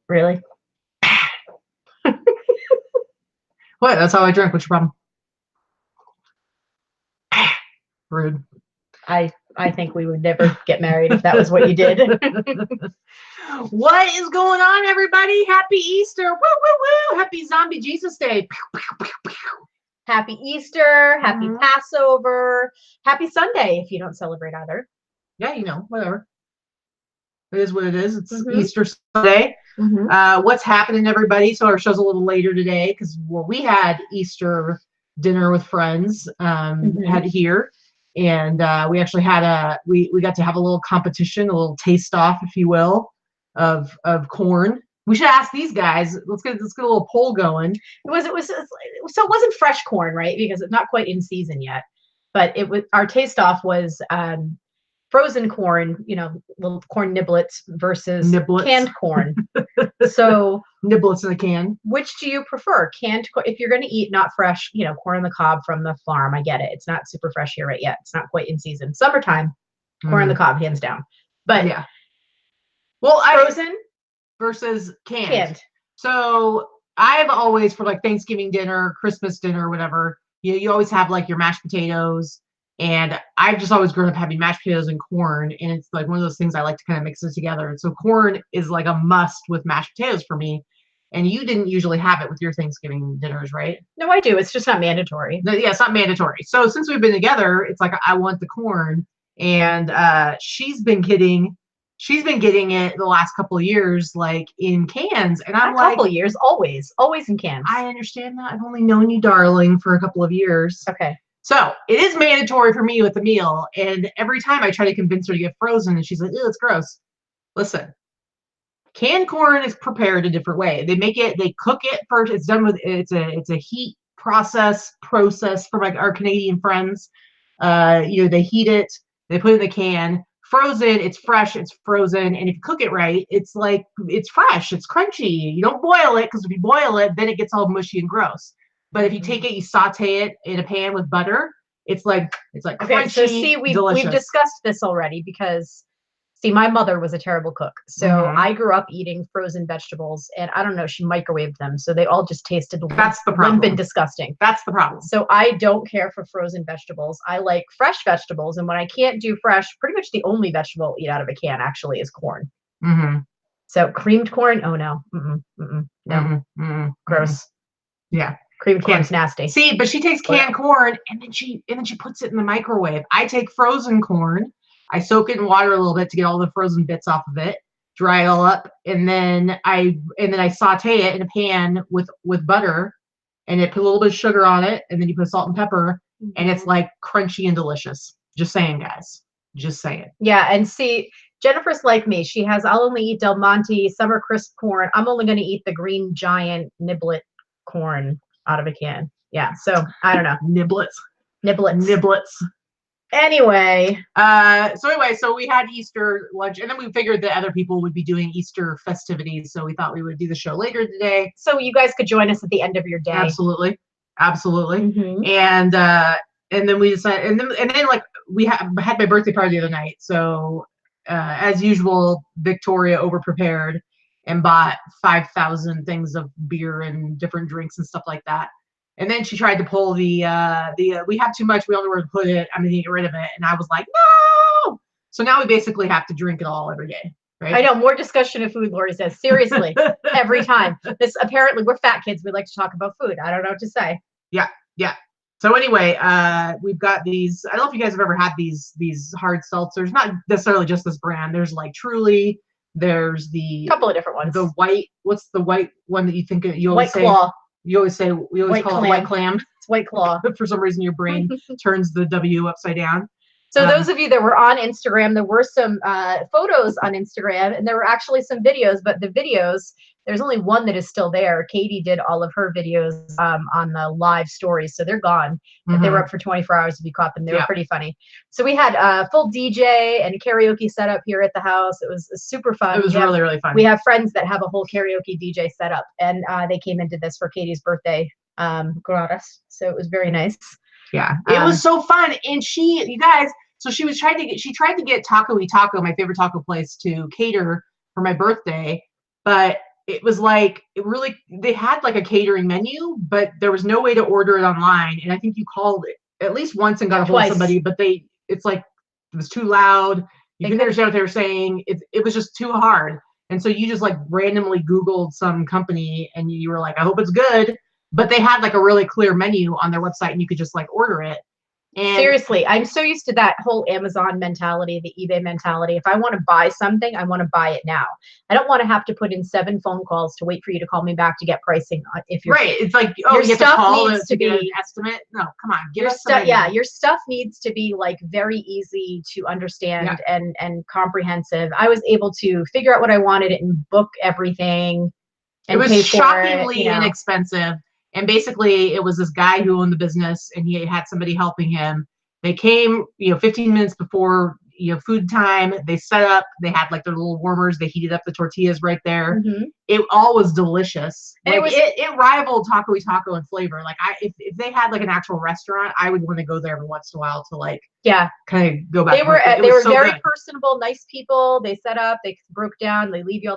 Really? What? That's how I drink. What's your problem? Rude. I think we would never get married if that was what you did. What is going on, everybody? Happy Easter. Woo, woo, woo. Happy Zombie Jesus Day. Happy Easter. Happy Passover. Happy Sunday if you don't celebrate either. Yeah, you know, whatever. It is what it is. It's Easter Sunday. What's happening, everybody? So our show's a little later today because we had Easter dinner with friends had here. And we actually had we got to have a little competition, a little taste off, if you will, of corn. We should ask these guys. Let's get a little poll going. So it wasn't fresh corn, right? Because it's not quite in season yet. But it was our taste off was frozen corn, you know, little corn niblets versus canned corn. So niblets in a can. Which do you prefer? Canned corn? If you're going to eat not fresh, you know, corn on the cob from the farm, I get it. It's not super fresh here right yet. It's not quite in season. Summertime, corn on the cob, hands down. But yeah. Well, frozen versus canned. So I've always, for like Thanksgiving dinner, Christmas dinner, whatever, you always have like your mashed potatoes. And I've just always grown up having mashed potatoes and corn. And it's like one of those things I like to kind of mix it together. And so corn is like a must with mashed potatoes for me. And you didn't usually have it with your Thanksgiving dinners, right? No, I do. It's just not mandatory. Yeah, it's not mandatory. So since we've been together, it's like I want the corn. And she's been getting it the last couple of years, like in cans. And I'm like, a couple of years, always in cans. I understand that. I've only known you, darling, for a couple of years. Okay. So it is mandatory for me with the meal. And every time I try to convince her to get frozen, and she's like, ew, it's gross. Listen, canned corn is prepared a different way. They cook it first. It's done with, it's a heat process for like our Canadian friends. They heat it, they put it in the can. Frozen, it's fresh, it's frozen. And if you cook it right, it's fresh, it's crunchy. You don't boil it, because if you boil it, then it gets all mushy and gross. But if you take it, you saute it in a pan with butter, it's like crunchy, okay, so see, we've discussed this already because, see, my mother was a terrible cook. So I grew up eating frozen vegetables, and I don't know, she microwaved them. So they all just tasted limp and disgusting. That's the problem. So I don't care for frozen vegetables. I like fresh vegetables. And when I can't do fresh, pretty much the only vegetable I'll eat out of a can actually is corn. So creamed corn, oh no. No. Gross. Yeah. Creamed corn's nasty. See, but she takes canned corn and then she puts it in the microwave. I take frozen corn, I soak it in water a little bit to get all the frozen bits off of it, dry it all up, and then I saute it in a pan with butter, and it put a little bit of sugar on it, and then you put salt and pepper, and it's like crunchy and delicious. Just saying, guys. Just saying. Yeah, and see, Jennifer's like me. She has, I'll only eat Del Monte summer crisp corn. I'm only going to eat the green giant niblet corn out of a can. Yeah, so I don't know. Niblets. Anyway. So we had Easter lunch, and then we figured that other people would be doing Easter festivities, so we thought we would do the show later today. So you guys could join us at the end of your day. Absolutely. And then we decided, and then like we had my birthday party the other night. So as usual, Victoria overprepared and bought 5,000 things of beer and different drinks and stuff like that. And then she tried to pull the we have too much, we don't know where to put it, I'm gonna get rid of it. And I was like, no. So now we basically have to drink it all every day. Right? I know, more discussion of food, Lori says. Seriously, every time. This, apparently we're fat kids, we like to talk about food. I don't know what to say. Yeah. So anyway, we've got these, I don't know if you guys have ever had these hard seltzers, not necessarily just this brand. There's like Truly, there's the couple of different ones. The white, what's the white one that you think you always say? White Claw. We always call it White Clam. It's White Claw. For some reason, your brain turns the W upside down. So those of you that were on Instagram, there were some photos on Instagram, and there were actually some videos, but the videos, there's only one that is still there. Katie did all of her videos on the live stories, so they're gone. They were up for 24 hours if you caught them. They were pretty funny. So we had a full DJ and karaoke set up here at the house. It was super fun. It was really, really fun. We have friends that have a whole karaoke DJ set up, and they came and did this for Katie's birthday gratis. So it was very nice. Yeah, it was so fun. And you guys, so she tried to get Taco y Taco, my favorite taco place, to cater for my birthday. But it was like they had like a catering menu, but there was no way to order it online. And I think you called it at least once and got a hold of somebody, but it's like it was too loud. You couldn't understand what they were saying. It was just too hard. And so you just like randomly Googled some company and you were like, I hope it's good. But they had like a really clear menu on their website and you could just like order it. And seriously, I'm so used to that whole Amazon mentality, the eBay mentality. If I want to buy something, I want to buy it now. I don't want to have to put in 7 phone calls to wait for you to call me back to get pricing. If you're right, it's like, oh, you have to call to get an estimate. No, come on, your stuff. Yeah, your stuff needs to be like very easy to understand and comprehensive. I was able to figure out what I wanted and book everything. And it was shockingly inexpensive. And basically, it was this guy who owned the business, and he had somebody helping him. They came, 15 minutes before, food time. They set up. They had like their little warmers. They heated up the tortillas right there. Mm-hmm. It all was delicious. And like, it rivaled Taco y Taco in flavor. Like if they had like an actual restaurant, I would want to go there every once in a while to like kind of go back. They were so very personable, nice people. They set up. They broke down. They leave you all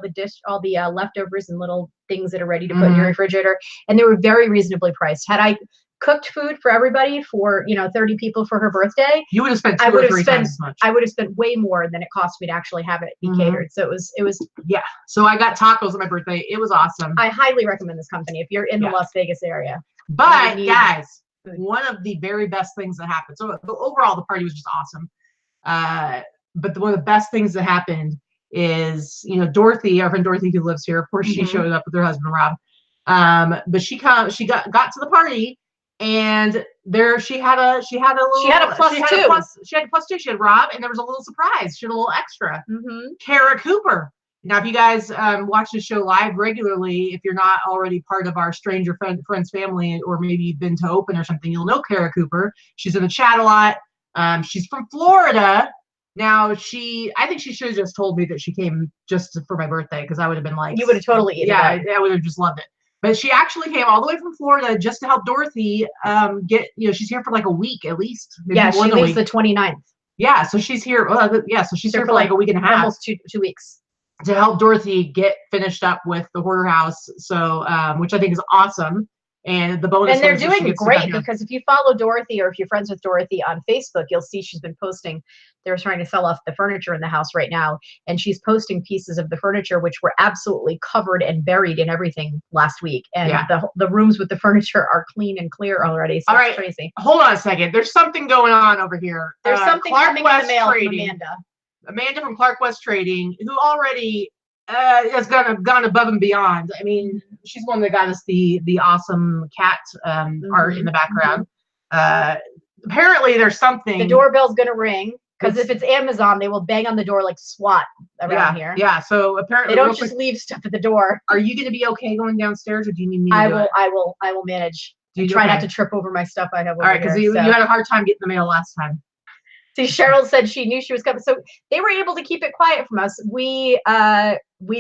the leftovers and little things that are ready to put in your refrigerator, and they were very reasonably priced. Had I cooked food for everybody for 30 people for her birthday, you would have spent 2 or 3 times as much. I would have spent way more than it cost me to actually have it be catered. So it was so I got tacos on my birthday. It was awesome. I highly recommend this company if you're in the Las Vegas area. But guys, one of the very best things that happened, so overall the party was just awesome, but one of the best things that happened is Dorothy, our friend Dorothy, who lives here, of course, she showed up with her husband Rob, but she got to the party. And there she had a plus two. She had Rob, and there was a little surprise. She had a little extra. Kara Cooper. Now, if you guys watch the show live regularly, if you're not already part of our Stranger Friends family, or maybe you've been to Open or something, you'll know Kara Cooper. She's in the chat a lot. She's from Florida. Now, I think she should have just told me that she came just for my birthday, because I would have been like, you would have totally eaten it. I would have just loved it. But she actually came all the way from Florida just to help Dorothy get, she's here for like a week at least. Yeah, she leaves the 29th. Yeah, so she's here. So she's here for like a week and a half. Almost 2 weeks. To help Dorothy get finished up with the hoarder house. So, which I think is awesome. And the bonus. And they're doing great, because if you follow Dorothy, or if you're friends with Dorothy on Facebook, you'll see she's been posting. They're trying to sell off the furniture in the house right now, and she's posting pieces of the furniture which were absolutely covered and buried in everything last week. And the rooms with the furniture are clean and clear already. So it's crazy. Hold on a second. There's something going on over here. There's something coming in the mail from Amanda. Amanda from Clark West Trading, who already has gone above and beyond. I mean, she's one that got us the awesome cat art in the background. Apparently, there's something. The doorbell's gonna ring, because if it's Amazon, they will bang on the door like SWAT around here. Yeah. So apparently, they don't just leave stuff at the door. Are you gonna be okay going downstairs, or do you need me to I will manage. Try not to trip over my stuff I have over here. All right, because you had a hard time getting the mail last time. See, Cheryl said she knew she was coming, so they were able to keep it quiet from us. We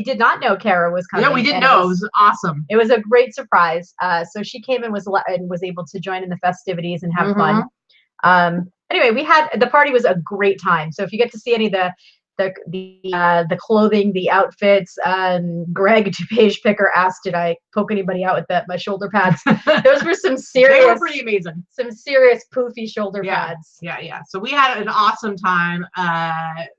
did not know Kara was coming. Yeah, we didn't know. It was awesome. It was a great surprise. So she came and was able to join in the festivities and have fun. Anyway, the party was a great time. So if you get to see any of the clothing, the outfits, Greg DuPage Picker asked, did I poke anybody out with my shoulder pads? Those were some serious. They were pretty amazing. Some serious poofy shoulder pads. Yeah. So we had an awesome time.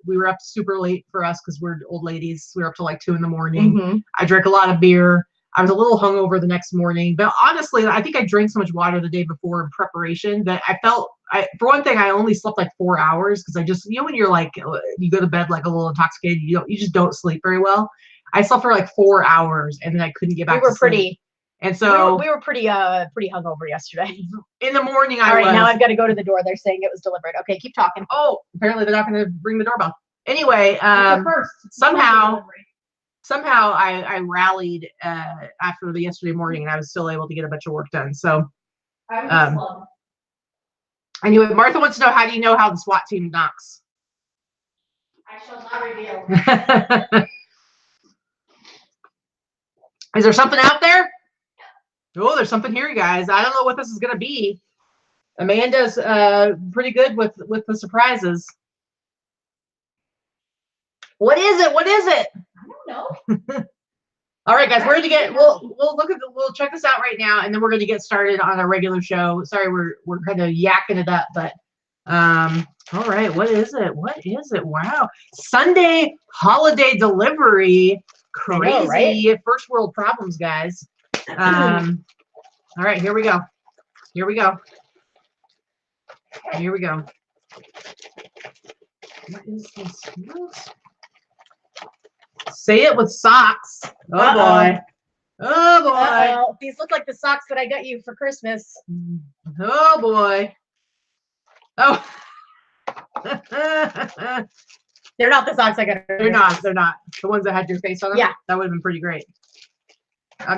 We were up super late for us, because we're old ladies. We were up till like 2 a.m. I drank a lot of beer. I was a little hungover the next morning, but honestly, I think I drank so much water the day before in preparation that I felt, for one thing, I only slept like 4 hours, because I just, when you're like, you go to bed like a little intoxicated, you just don't sleep very well. I slept for like 4 hours, and then I couldn't get back to sleep. And so we were pretty hungover yesterday. In the morning, All right, now I've got to go to the door. They're saying it was delivered. Okay, keep talking. Oh, apparently they're not going to ring the doorbell. Anyway, somehow I rallied after the yesterday morning, and I was still able to get a bunch of work done. So, anyway, Martha wants to know, how do you know how the SWAT team knocks? I shall not reveal. Is there something out there? Oh, there's something here, you guys. I don't know what this is going to be. Amanda's pretty good with the surprises. What is it? I don't know. All right, guys, we're gonna get we'll check this out right now, and then we're gonna get started on our regular show. Sorry, we're kind of yakking it up, but all right, what is it? What is it? Wow, Sunday holiday delivery, crazy know, right? first world problems, guys. All right, here we go. Here we go. Here we go. What is this? Say it with socks. Oh boy. Oh boy. Uh-oh. These look like the socks that I got you for Christmas. Oh boy. Oh. They're not the socks I got. They're not. They're not. The ones that had your face on them? Yeah. That would have been pretty great.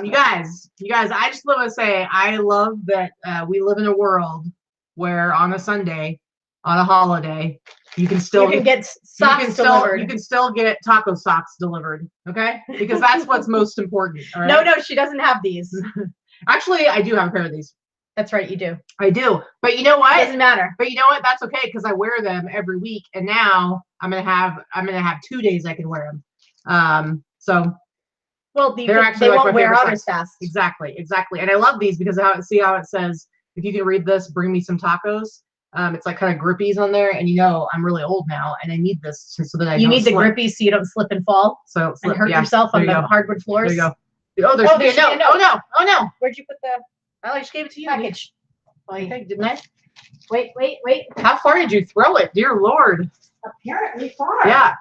You guys, I just want to say I love that we live in a world where on a Sunday, on a holiday, you can get socks delivered. You can still get taco socks delivered, okay? Because that's what's most important. All right? No, she doesn't have these. Actually, I do have a pair of these. That's right, you do. I do. But you know what? It doesn't matter. But you know what? That's okay because I wear them every week, and now I'm gonna have 2 days I can wear them. So well, they're actually they like won't my wear favorite out as fast. Exactly. And I love these because see how it says, if you can read this, bring me some tacos. It's like kind of grippies on there, and I'm really old now, and I need this so that I don't need the slip. grippies so you don't slip and fall. So and hurt yourself on the hardwood floors. There you go. Oh, there's no. Oh no. Where'd you put the? I just gave it to you. Package. Okay, didn't I? Wait. How far did you throw it? Dear Lord. Apparently far. Yeah.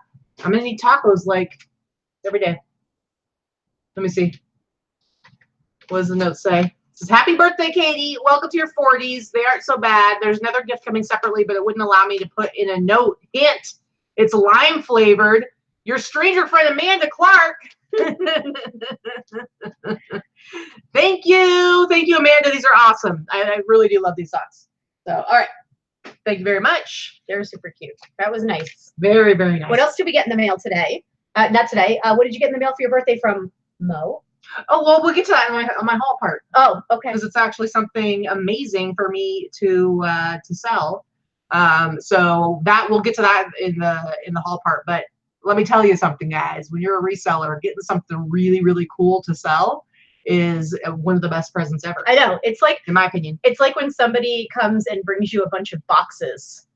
I'm gonna need tacos like every day. Let me see. What does the note say? It says, happy birthday, Katie. Welcome to your 40s. They aren't so bad. There's another gift coming separately, but it wouldn't allow me to put in a note. Hint, it's lime flavored. Your stranger friend, Amanda Clark. Thank you, Amanda. These are awesome. I really do love these socks. So, all right. Thank you very much. They're super cute. That was nice. Very, very nice. What else did we get in the mail today? Not today. What did you get in the mail for your birthday from Mo? Oh, well, we'll get to that on my haul part. Oh, okay. Because it's actually something amazing for me to sell. So that we'll get to that in the haul part. But let me tell you something, guys. When you're a reseller, getting something really, really cool to sell is one of the best presents ever. I know. It's like, in my opinion, it's like when somebody comes and brings you a bunch of boxes.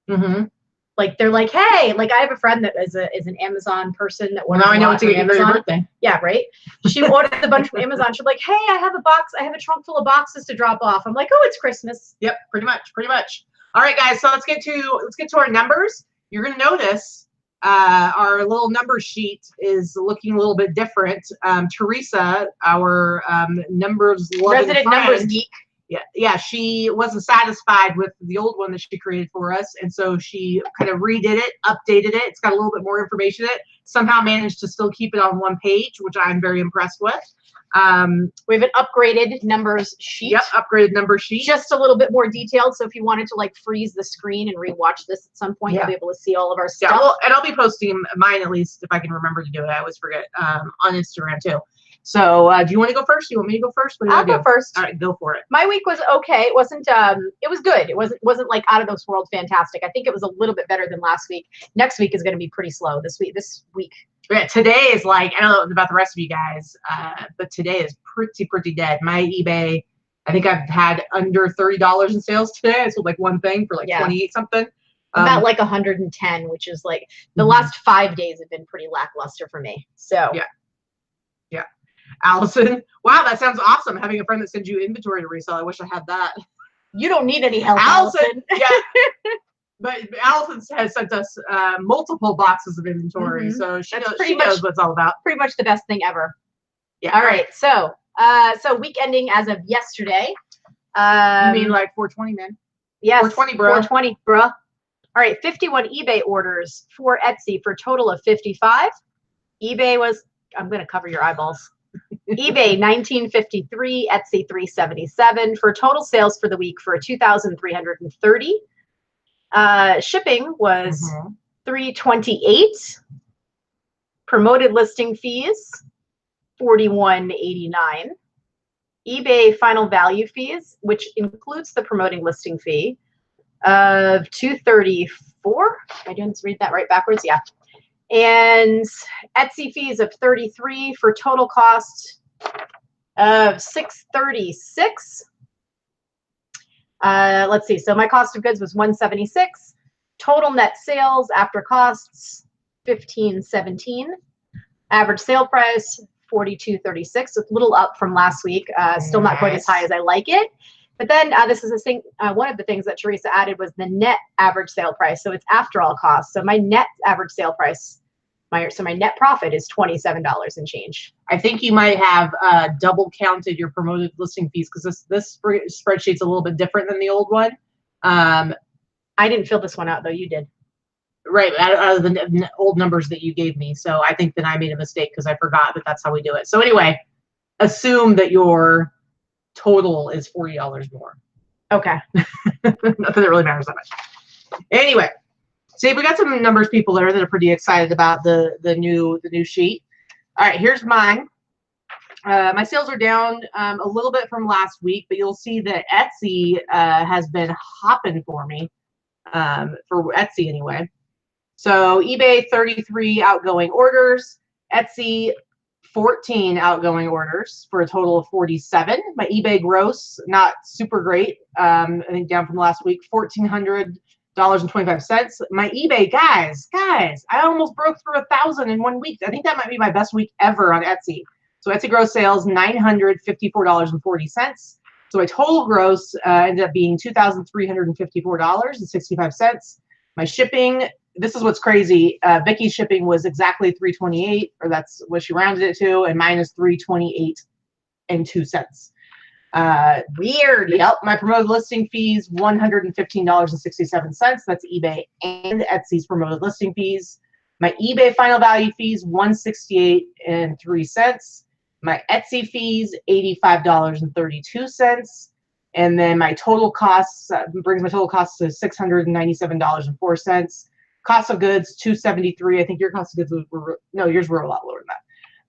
Mm-hmm. Like they're like, hey, like I have a friend that is an Amazon person that now I know what to get you for your birthday. Yeah, right. She ordered a bunch from Amazon. She's like, hey, I have a trunk full of boxes to drop off. I'm like, oh, it's Christmas. Yep, pretty much. All right, guys. So let's get to our numbers. You're gonna notice our little number sheet is looking a little bit different. Teresa, our numbers resident numbers geek. Yeah, she wasn't satisfied with the old one that she created for us, and so she kind of redid it, updated it. It's got a little bit more information in it. Somehow managed to still keep it on one page, which I'm very impressed with. We have an upgraded numbers sheet. Yep, upgraded number sheet. Just a little bit more detailed. So if you wanted to like freeze the screen and rewatch this at some point, you'll be able to see all of our stuff. Yeah, well, and I'll be posting mine at least if I can remember to do it. I always forget on Instagram too. So do you want to go first? Do you want me to go first? I'll go first. All right, go for it. My week was okay. It wasn't it was good. It wasn't like out of this world fantastic. I think it was a little bit better than last week. Next week is going to be pretty slow. This week. Yeah, today is like, I don't know about the rest of you guys, but today is pretty dead. My eBay, I think I've had under $30 in sales today. I sold like one thing for like 28 something. About like 110, which is like the last 5 days have been pretty lackluster for me. So yeah. Allison, wow, that sounds awesome. Having a friend that sends you inventory to resell. I wish I had that. You don't need any help, Allison. Yeah. But Allison has sent us multiple boxes of inventory, so she knows what it's all about. Pretty much the best thing ever. Yeah. All right. So week ending as of yesterday. You mean like 420, man? Yes. 420, bro. 420, bro. All right. 51 eBay orders for Etsy for a total of 55. eBay was, I'm going to cover your eyeballs. eBay 1953, Etsy 377 for total sales for the week for 2,330. Shipping was $328. Promoted listing fees $41.89. eBay final value fees, which includes the promoting listing fee, of $234. I didn't read that right backwards. Yeah. And Etsy fees of $33 for total cost of $636. Let's see. So my cost of goods was $176. Total net sales after costs $15.17. Average sale price $42.36. A little up from last week. Still not quite as high as I like it. But then this is a thing. One of the things that Teresa added was the net average sale price. So it's after all costs. So my net average sale price, my net profit is $27 and change. I think you might have double counted your promoted listing fees because this spreadsheet's a little bit different than the old one. I didn't fill this one out though. You did. Right, out of the old numbers that you gave me. So I think that I made a mistake because I forgot that that's how we do it. So anyway, assume that your total is $40 more. Okay. Not that it really matters that much. Anyway, see, we got some numbers people there that are pretty excited about the new sheet. All right, here's mine. My sales are down a little bit from last week, but you'll see that Etsy has been hopping for me, for Etsy anyway. So eBay 33 outgoing orders, Etsy 14 outgoing orders for a total of 47. My eBay gross, not super great. I think down from last week, $1,400.25. My eBay, guys, I almost broke through 1,000 in 1 week. I think that might be my best week ever on Etsy. So Etsy gross sales, $954.40. So my total gross ended up being $2,354.65. My shipping, this is what's crazy. Vicky's shipping was exactly $3.28, or that's what she rounded it to, and mine is $3.28.02. Weird. Yep. My promoted listing fees, $115.67. That's eBay and Etsy's promoted listing fees. My eBay final value fees, $168.03. My Etsy fees, $85.32. And then my total costs brings my total costs to $697.04. Cost of goods, $273. I think your cost of goods yours were a lot lower than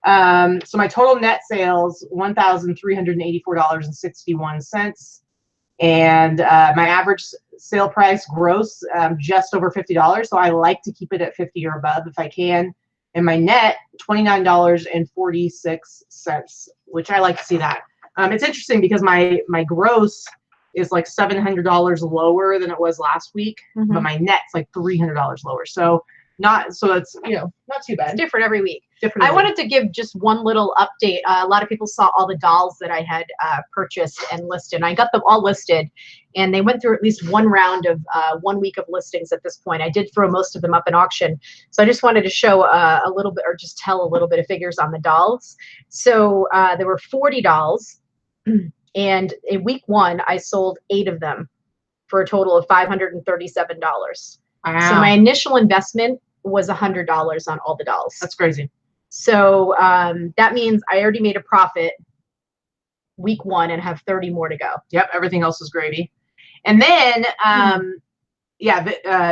that. So my total net sales, $1,384.61. And my average sale price gross, just over $50. So I like to keep it at 50 or above if I can. And my net, $29.46, which I like to see that. It's interesting because my gross is like $700 lower than it was last week, but my net's like $300 lower. So it's not too bad. It's different every week. I wanted to give just one little update. A lot of people saw all the dolls that I had purchased and listed. And I got them all listed, and they went through at least one round of 1 week of listings at this point. I did throw most of them up in auction. So I just wanted to show a little bit, or just tell a little bit of figures on the dolls. So there were 40 dolls. And in week 1, I sold 8 of them for a total of $537. Wow. So my initial investment was $100 on all the dolls. That's crazy. So that means I already made a profit week 1 and have 30 more to go. Yep, everything else is gravy. And then,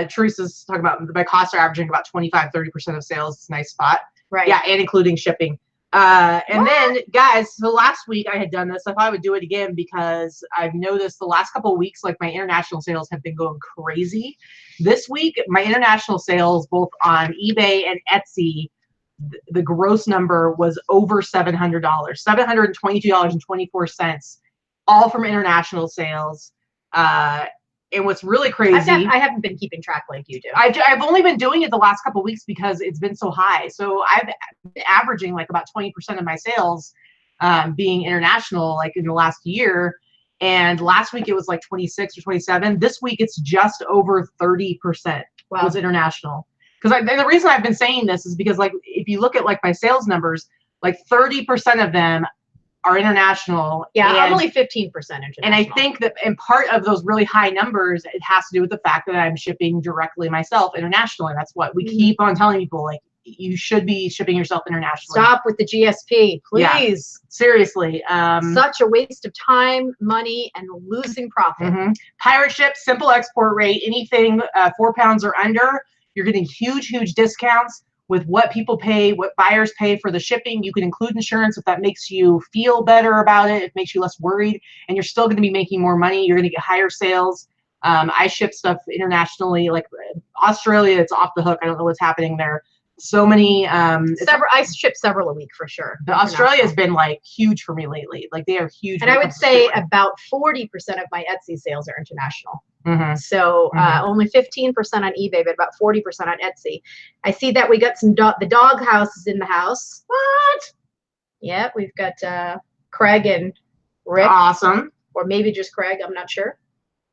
Teresa's talking about my costs are averaging about 25-30% of sales. It's a nice spot. Right. Yeah, and including shipping. And then, guys, so last week I had done this. I thought I would do it again because I've noticed the last couple of weeks, like my international sales have been going crazy. This week, my international sales, both on eBay and Etsy, the gross number was over $700, $722.24, all from international sales. And what's really crazy, I haven't been keeping track like you do. I've only been doing it the last couple of weeks because it's been so high. So I've been averaging like about 20% of my sales being international, like in the last year. And last week it was like 26 or 27. This week it's just over 30% was international. And the reason I've been saying this is because, like, if you look at like my sales numbers, like 30% of them are international. Yeah, I'm only 15% international. And I think that in part of those really high numbers, it has to do with the fact that I'm shipping directly myself internationally. That's what we keep on telling people, like, you should be shipping yourself internationally. Stop with the GSP, please. Yeah, seriously. Such a waste of time, money, and losing profit. Pirate ship, simple export rate, anything 4 pounds or under, you're getting huge discounts with what people pay, what buyers pay for the shipping. You can include insurance if that makes you feel better about it. It makes you less worried, and you're still going to be making more money. You're going to get higher sales. I ship stuff internationally, like Australia, it's off the hook. I don't know what's happening there. so many. I ship several a week for sure. Australia has been like huge for me lately. Like they are huge. And I would say about 40% of my Etsy sales are international. So only 15% on eBay, but about 40% on Etsy. I see that we got some the dog house is in the house. What? Yep, we've got Craig and Rick. Awesome. Or maybe just Craig. I'm not sure.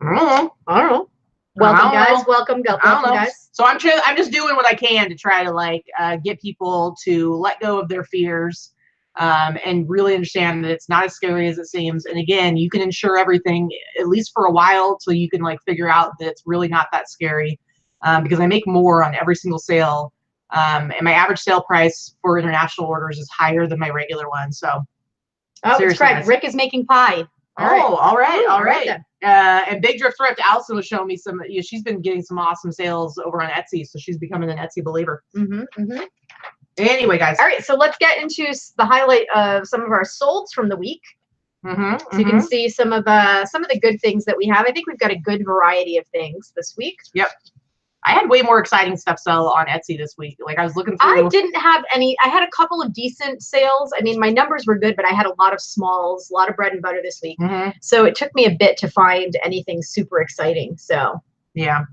I don't know. Welcome, guys. Welcome, guys. So I'm just doing what I can to try to like get people to let go of their fears. And really understand that it's not as scary as it seems. And again, you can insure everything, at least for a while, till you can like figure out that it's really not that scary. Because I make more on every single sale. And my average sale price for international orders is higher than my regular one. So, it's correct. Rick is making pie. All right. And Big Drift Thrift, Allison was showing me some. She's been getting some awesome sales over on Etsy, so she's becoming an Etsy believer. Anyway, guys. All right, so let's get into the highlight of some of our solds from the week. So you can see some of the good things that we have. I think we've got a good variety of things this week. Yep. I had way more exciting stuff sell on Etsy this week. Like I was looking through. I didn't have any. I had a couple of decent sales. I mean, my numbers were good, but I had a lot of smalls, a lot of bread and butter this week. So it took me a bit to find anything super exciting. So yeah.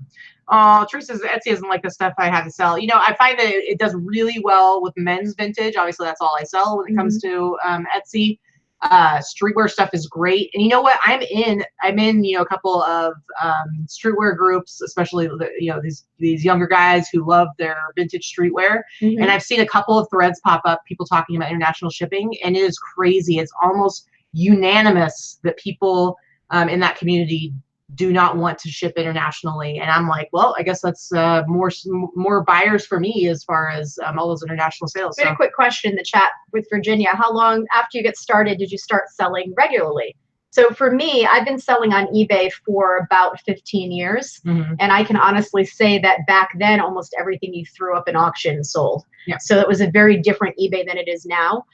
Truth says Etsy isn't like the stuff I had to sell. You know, I find that it does really well with men's vintage. Obviously, that's all I sell when it comes to Etsy. Streetwear stuff is great, and you know what? I'm in a couple of streetwear groups, especially these younger guys who love their vintage streetwear. And I've seen a couple of threads pop up, people talking about international shipping, and it is crazy. It's almost unanimous that people in that community do not want to ship internationally, and I'm like, well, I guess that's more buyers for me as far as all those international sales. We had a quick question in the chat with Virginia. How long after you get started did you start selling regularly? So for me, I've been selling on eBay for about 15 years, and I can honestly say that back then almost everything you threw up in auction sold. So it was a very different eBay than it is now.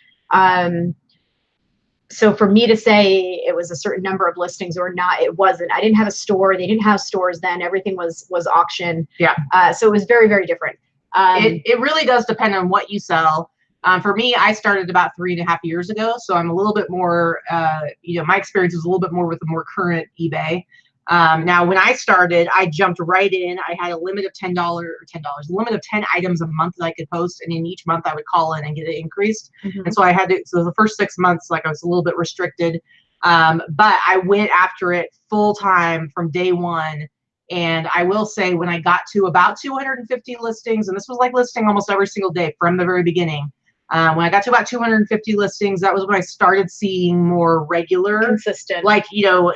So for me to say it was a certain number of listings or not, it wasn't. I didn't have a store. They didn't have stores then. Everything was auction. So it was very, very different. It really does depend on what you sell. For me, I started about 3.5 years ago. So I'm a little bit more, my experience is a little bit more with the more current eBay. Now, when I started, I jumped right in. I had a limit of $10, a limit of 10 items a month that I could post. And in each month I would call in and get it increased. And so so the first 6 months, like I was a little bit restricted. But I went after it full time from day one. And I will say when I got to about 250 listings, and this was like listing almost every single day from the very beginning. When I got to about 250 listings, that was when I started seeing more regular, consistent. Like, you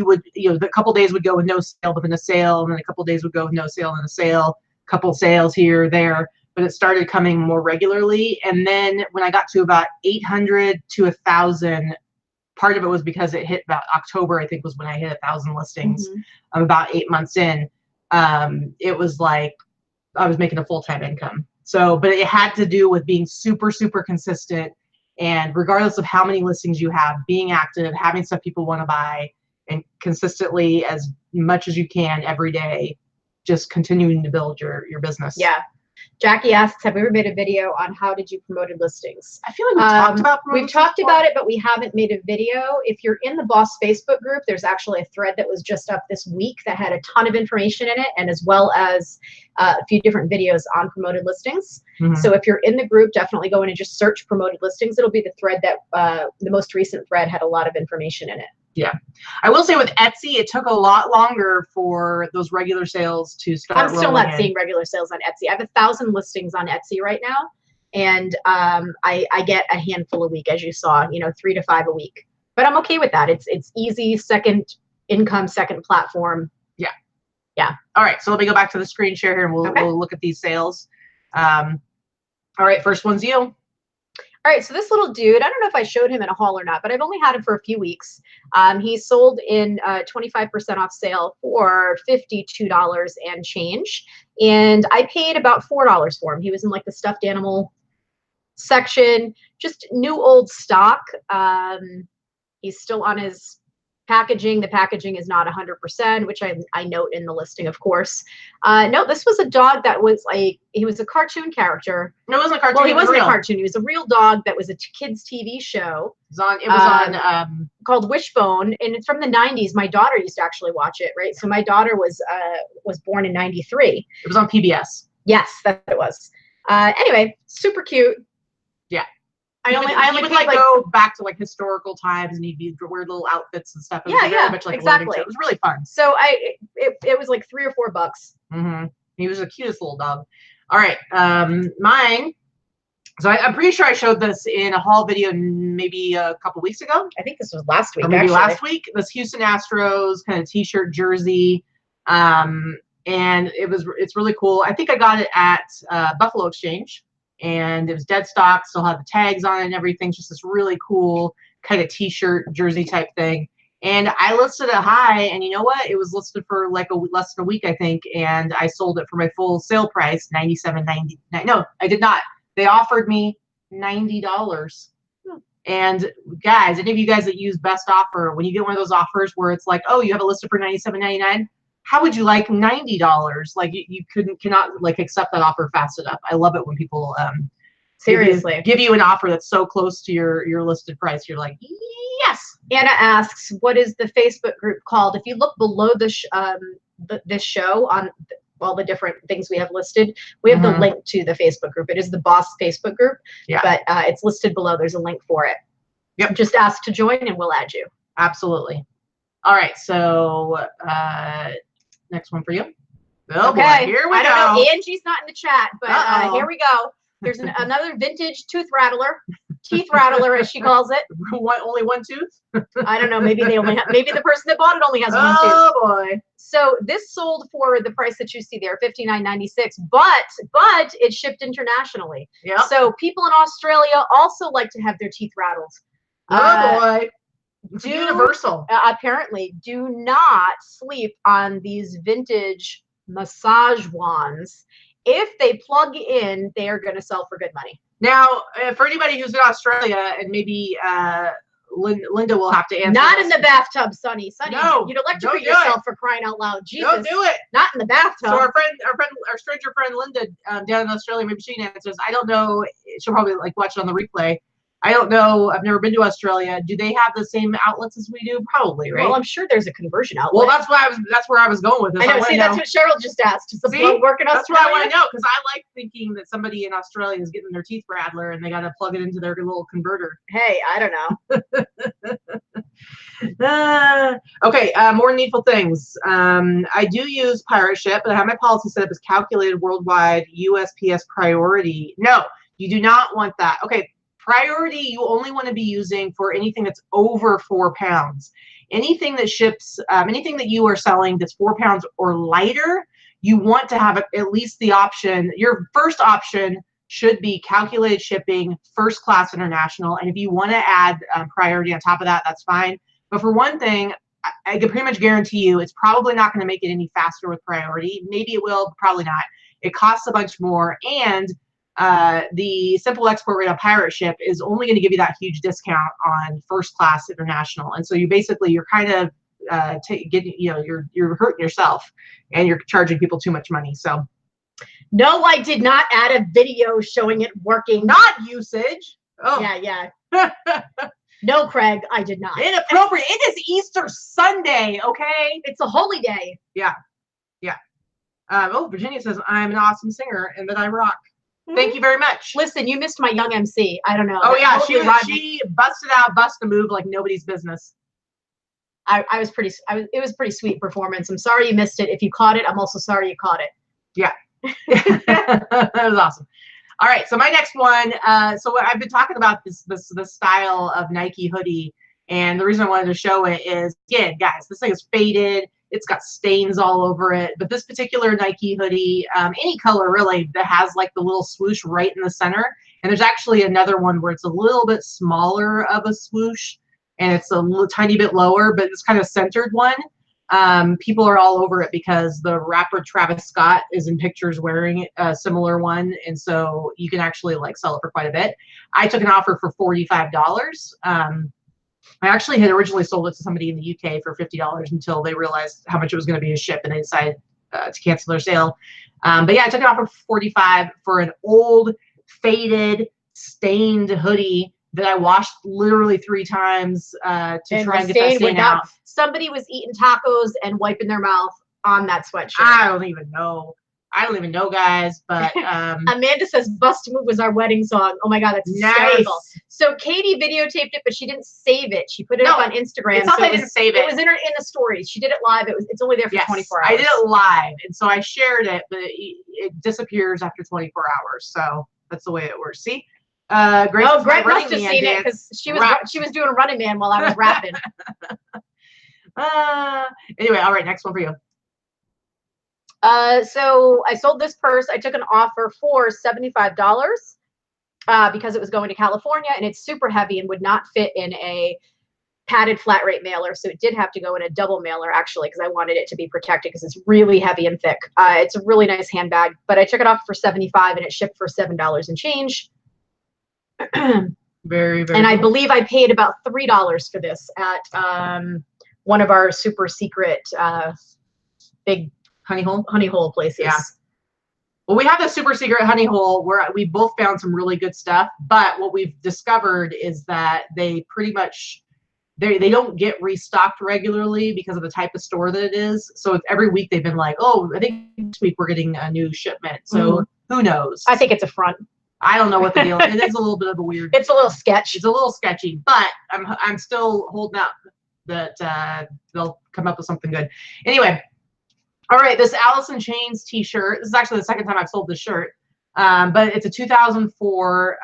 would, the couple days would go with no sale, but then a sale, and then a couple days would go with no sale and a sale, couple sales here or there. But it started coming more regularly. And then when I got to about 800 to 1,000, part of it was because it hit about October, I think was when I hit 1,000 listings. About 8 months in. It was like I was making a full-time income. So, but it had to do with being super, super consistent. And regardless of how many listings you have, being active, having stuff people want to buy, and consistently as much as you can every day, just continuing to build your business. Yeah. Jackie asks, have we ever made a video on how did you promoted listings? I feel like we've talked about it, but we haven't made a video. If you're in the Boss Facebook group, there's actually a thread that was just up this week that had a ton of information in it, and as well as a few different videos on promoted listings. So if you're in the group, definitely go in and just search promoted listings. It'll be the thread that the most recent thread had a lot of information in it. Yeah. I will say with Etsy, it took a lot longer for those regular sales to start. I'm still not seeing regular sales on Etsy. I have 1,000 listings on Etsy right now. And I get a handful a week, as you saw, 3 to 5 a week. But I'm okay with that. It's easy, second income, second platform. Yeah. All right. So let me go back to the screen share here and we'll look at these sales. All right. First one's you. All right, so this little dude, I don't know if I showed him in a haul or not, but I've only had him for a few weeks. He sold in 25% off sale for $52 and change. And I paid about $4 for him. He was in like the stuffed animal section, just new old stock. He's still on his packaging. The packaging is not 100%, which I note in the listing, of course. No, this was a dog that was like, he was a cartoon character. No, it wasn't a cartoon. Well, he wasn't a cartoon. He was a real dog that was a kids' TV show. It was on called Wishbone, and it's from the 90s. My daughter used to actually watch it, right? So my daughter was born in 93. It was on PBS. Yes, that's what it was. Anyway, super cute. Yeah. I only would like go back to like historical times, and he'd wear little outfits and stuff. It was very much like exactly. It was really fun. So it was like $3 or $4. Mm-hmm. He was the cutest little dog. All right, mine. So I'm pretty sure I showed this in a haul video maybe a couple weeks ago. I think this was last week. Or maybe last week. This Houston Astros kind of t-shirt jersey, and it's really cool. I think I got it at Buffalo Exchange. And it was dead stock, still had the tags on it and everything. Just this really cool kind of t-shirt jersey type thing. And I listed it high, and you know what? It was listed for like less than a week, I think, and I sold it for my full sale price, $97.99. No, I did not. They offered me $90. And guys, any of you guys that use Best Offer, when you get one of those offers where it's like, oh, you have it listed for $97.99. How would you like $90? Like you cannot like accept that offer fast enough. I love it when people seriously give you an offer that's so close to your listed price. You're like, yes. Anna asks, what is the Facebook group called? If you look below this show on all the different things we have listed, we have the link to the Facebook group. It is the Boss Facebook group, but it's listed below. There's a link for it. Yep. Just ask to join and we'll add you. Absolutely. All right. So next one for you. Oh okay. Boy, here we go. I don't know. Angie's not in the chat, but here we go. There's another vintage tooth rattler, teeth rattler, as she calls it. Only one tooth? I don't know. Maybe they only have, maybe the person that bought it only has one tooth. Oh boy. So this sold for the price that you see there, $59.96, but it shipped internationally. Yeah. So people in Australia also like to have their teeth rattled. Oh boy. It's universal. Apparently, do not sleep on these vintage massage wands. If they plug in, they are going to sell for good money. Now, for anybody who's in Australia, and maybe Linda will have to answer. Not in the bathtub, Sonny. Sonny, no, you'd electrocute yourself for crying out loud. Jesus. Don't do it. Not in the bathtub. So our stranger friend Linda down in Australia, maybe she answers. I don't know. She'll probably like watch it on the replay. I don't know. I've never been to Australia. Do they have the same outlets as we do? Probably, right? Well, I'm sure there's a conversion outlet. Well, that's where I was going with this. I know. See, that's what Cheryl just asked. Does the blood work in Australia? That's what I want to know, because I like thinking that somebody in Australia is getting their teeth rattler and they got to plug it into their little converter. Hey, I don't know. Okay, more needful things. I do use pirate ship, but I have my policy set up as calculated worldwide USPS priority. No, you do not want that. Okay. Priority, you only want to be using for anything that's over 4 pounds. Anything that ships, anything that you are selling that's 4 pounds or lighter, you want to have at least the option. Your first option should be calculated shipping, first class international. And if you want to add priority on top of that, that's fine. But for one thing, I can pretty much guarantee you it's probably not going to make it any faster with priority. Maybe it will, probably not. It costs a bunch more, and the simple export rate on pirate ship is only going to give you that huge discount on first class international. And so you're kind of you're hurting yourself, and you're charging people too much money. So no, I did not add a video showing it working. Not usage. Oh yeah. No, Craig, I did not. Inappropriate. It is Easter Sunday, okay? It's a holy day. Yeah. Virginia says I'm an awesome singer and that I rock. Thank you very much. Listen, you missed my young MC. I don't know. Oh yeah, she busted out, bust a move like nobody's business. It was a pretty sweet performance. I'm sorry you missed it. If you caught it, I'm also sorry you caught it. Yeah. That was awesome. All right, so my next one. So I've been talking about this style of Nike hoodie, and the reason I wanted to show it is, again, guys, this thing is faded. It's got stains all over it. But this particular Nike hoodie, any color really, that has like the little swoosh right in the center. And there's actually another one where it's a little bit smaller of a swoosh, and it's a little tiny bit lower, but it's kind of centered one. People are all over it because the rapper Travis Scott is in pictures wearing a similar one. And so you can actually like sell it for quite a bit. I took an offer for $45. I actually had originally sold it to somebody in the UK for $50 until they realized how much it was going to be to ship, and they decided to cancel their sale. But yeah, I took it off for 45 for an old, faded, stained hoodie that I washed literally 3 times to try and get that stain out. Somebody was eating tacos and wiping their mouth on that sweatshirt. I don't even know. Guys, but Amanda says "Bust Move" was our wedding song. Oh my god, that's hysterical. Nice. So Katie videotaped it, but she didn't save it. She put it up on Instagram. It's not that I didn't save it. It was in the stories. She did it live. It's only there for 24 hours. I did it live, and so I shared it, but it disappears after 24 hours. So that's the way it works. See, Greg must have seen it because she was doing a Running Man while I was rapping. Anyway, all right, next one for you. So I sold this purse. I took an offer for $75 because it was going to California, and it's super heavy and would not fit in a padded flat rate mailer. So it did have to go in a double mailer, actually, because I wanted it to be protected because it's really heavy and thick. It's a really nice handbag, but I took it off for $75 and it shipped for $7 and change. Very, very and I believe I paid about $3 for this at one of our super secret big honey hole places. Yeah. Well, we have the super secret honey hole where we both found some really good stuff, but what we've discovered is that they pretty much they don't get restocked regularly because of the type of store that it is. So every week they've been like, oh, I think this week we're getting a new shipment. So who knows? I think it's a front. I don't know what the deal is. It is a little bit of a weird. It's a little sketch. It's a little sketchy, but I'm still holding out that they'll come up with something good. Anyway. All right, this Alice in Chains t-shirt. This is actually the second time I've sold this shirt, but it's a 2004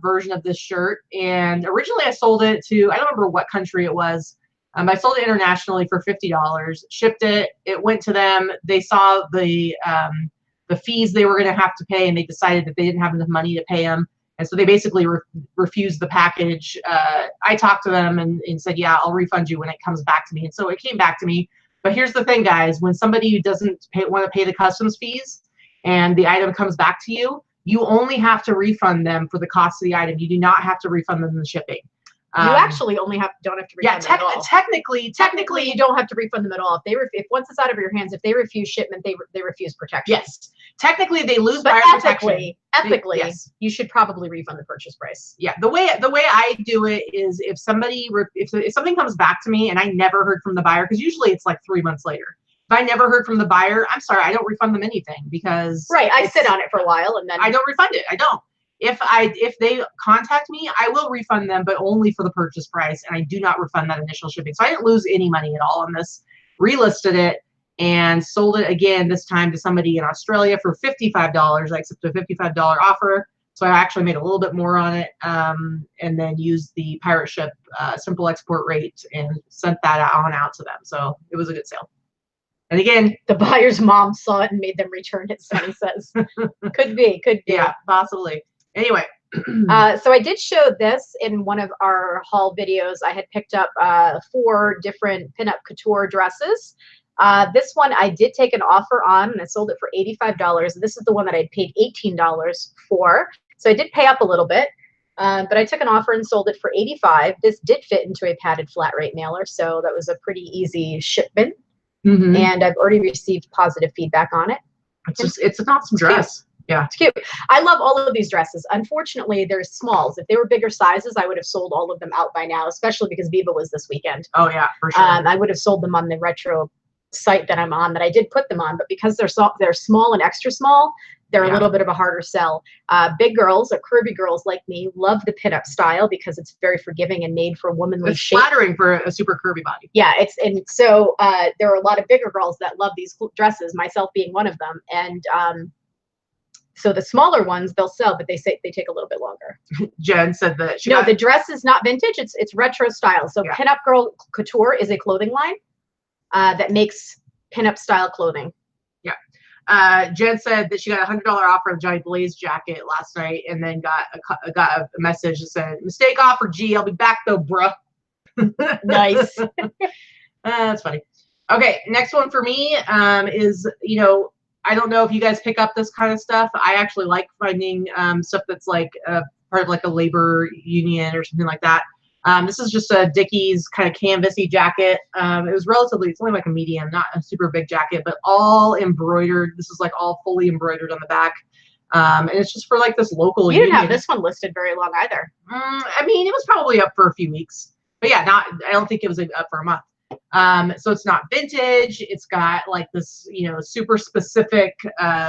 version of this shirt. And originally I sold it to, I don't remember what country it was. I sold it internationally for $50, shipped it. It went to them. They saw the fees they were going to have to pay, and they decided that they didn't have enough money to pay them. And so they basically refused the package. I talked to them and said, yeah, I'll refund you when it comes back to me. And so it came back to me. But here's the thing, guys. When somebody doesn't want to pay the customs fees and the item comes back to you, you only have to refund them for the cost of the item. You do not have to refund them the shipping. You actually don't have to refund them at all. Technically, you don't have to refund them at all. If once it's out of your hands, if they refuse shipment, they refuse protection. Yes. Technically, they lose buyer protection. Ethically, yes. You should probably refund the purchase price. Yeah. The way I do it is if something comes back to me and I never heard from the buyer, because usually it's like 3 months later. If I never heard from the buyer, I'm sorry, I don't refund them anything because I sit on it for a while and then I don't refund it. I don't. If they contact me, I will refund them, but only for the purchase price, and I do not refund that initial shipping. So I didn't lose any money at all on this. Relisted it and sold it again, this time to somebody in Australia for $55. I accepted a $55 offer, so I actually made a little bit more on it, and then used the pirate ship simple export rate and sent that out to them. So it was a good sale. And again, the buyer's mom saw it and made them return it, Sonny says. Could be. Yeah, possibly. Anyway. So I did show this in one of our haul videos. I had picked up 4 different pinup couture dresses. This one I did take an offer on, and I sold it for $85. This is the one that I paid $18 for. So I did pay up a little bit, but I took an offer and sold it for $85. This did fit into a padded flat rate mailer, so that was a pretty easy shipment. And I've already received positive feedback on it. It's an awesome dress. Cute. Yeah, it's cute. I love all of these dresses. Unfortunately, they're smalls. If they were bigger sizes, I would have sold all of them out by now, especially because Viva was this weekend. Oh yeah, for sure. I would have sold them on the retro site that I'm on, that I did put them on, but because they're small and extra small, they're a little bit of a harder sell. Big girls or curvy girls like me love the pinup style because it's very forgiving and made for a womanly shape. It's flattering for a super curvy body. Yeah, so there are a lot of bigger girls that love these dresses, myself being one of them. And so the smaller ones they'll sell, but they say they take a little bit longer. Jen said that the dress is not vintage; it's retro style. So Pinup Girl Couture is a clothing line that makes pinup style clothing. Yeah. Jen said that she got a $100 offer on the Johnny Blaze jacket last night, and then got a message that said, "Mistake offer, G. I'll be back though, bruh." Nice. That's funny. Okay, next one for me is, I don't know if you guys pick up this kind of stuff. I actually like finding stuff that's like part of like a labor union or something like that. This is just a Dickies kind of canvasy jacket. It was relatively, it's only like a medium, not a super big jacket, but all embroidered. This is like all fully embroidered on the back. And it's just for like this local You didn't union. have this one listed very long either. I mean, it was probably up for a few weeks, but yeah, I don't think it was up for a month. So it's not vintage. It's got like this, you know, super specific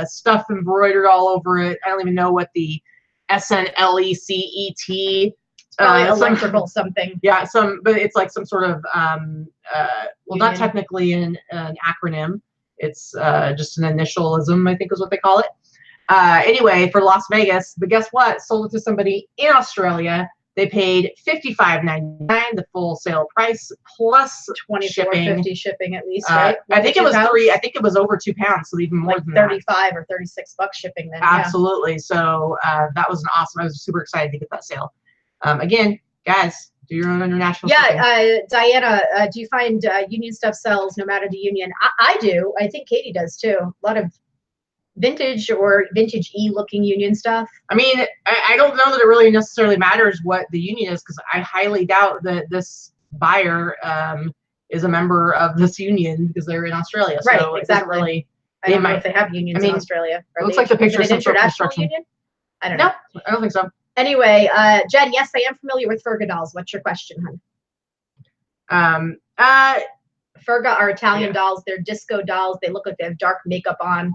stuff embroidered all over it. I don't even know what the SNLECET. Probably electrical something. Yeah, but it's like some sort of well, not technically an acronym. It's just an initialism, I think is what they call it. Anyway, for Las Vegas, but guess what? Sold it to somebody in Australia. They paid $55.99, the full sale price, plus $24.50 shipping at least, right? I think it was I think it was over £2, so even more like than 35 or $36 shipping then. Absolutely. Yeah. So that was an awesome. I was super excited to get that sale. Again, guys, do your own international shipping. Diana, do you find union stuff sells no matter the union? I do. I think Katie does too. A lot of vintage or vintage-y looking union stuff. I mean, I don't know that it really necessarily matters what the union is, because I highly doubt that this buyer is a member of this union because they're in Australia. Right, so exactly. Really, I don't know if they have unions in Australia. It looks like the picture of some sort of construction union? I don't know. No, I don't think so. Anyway, Jen, yes, I am familiar with Ferga dolls. What's your question, hon? Ferga are Italian dolls. They're disco dolls. They look like they have dark makeup on.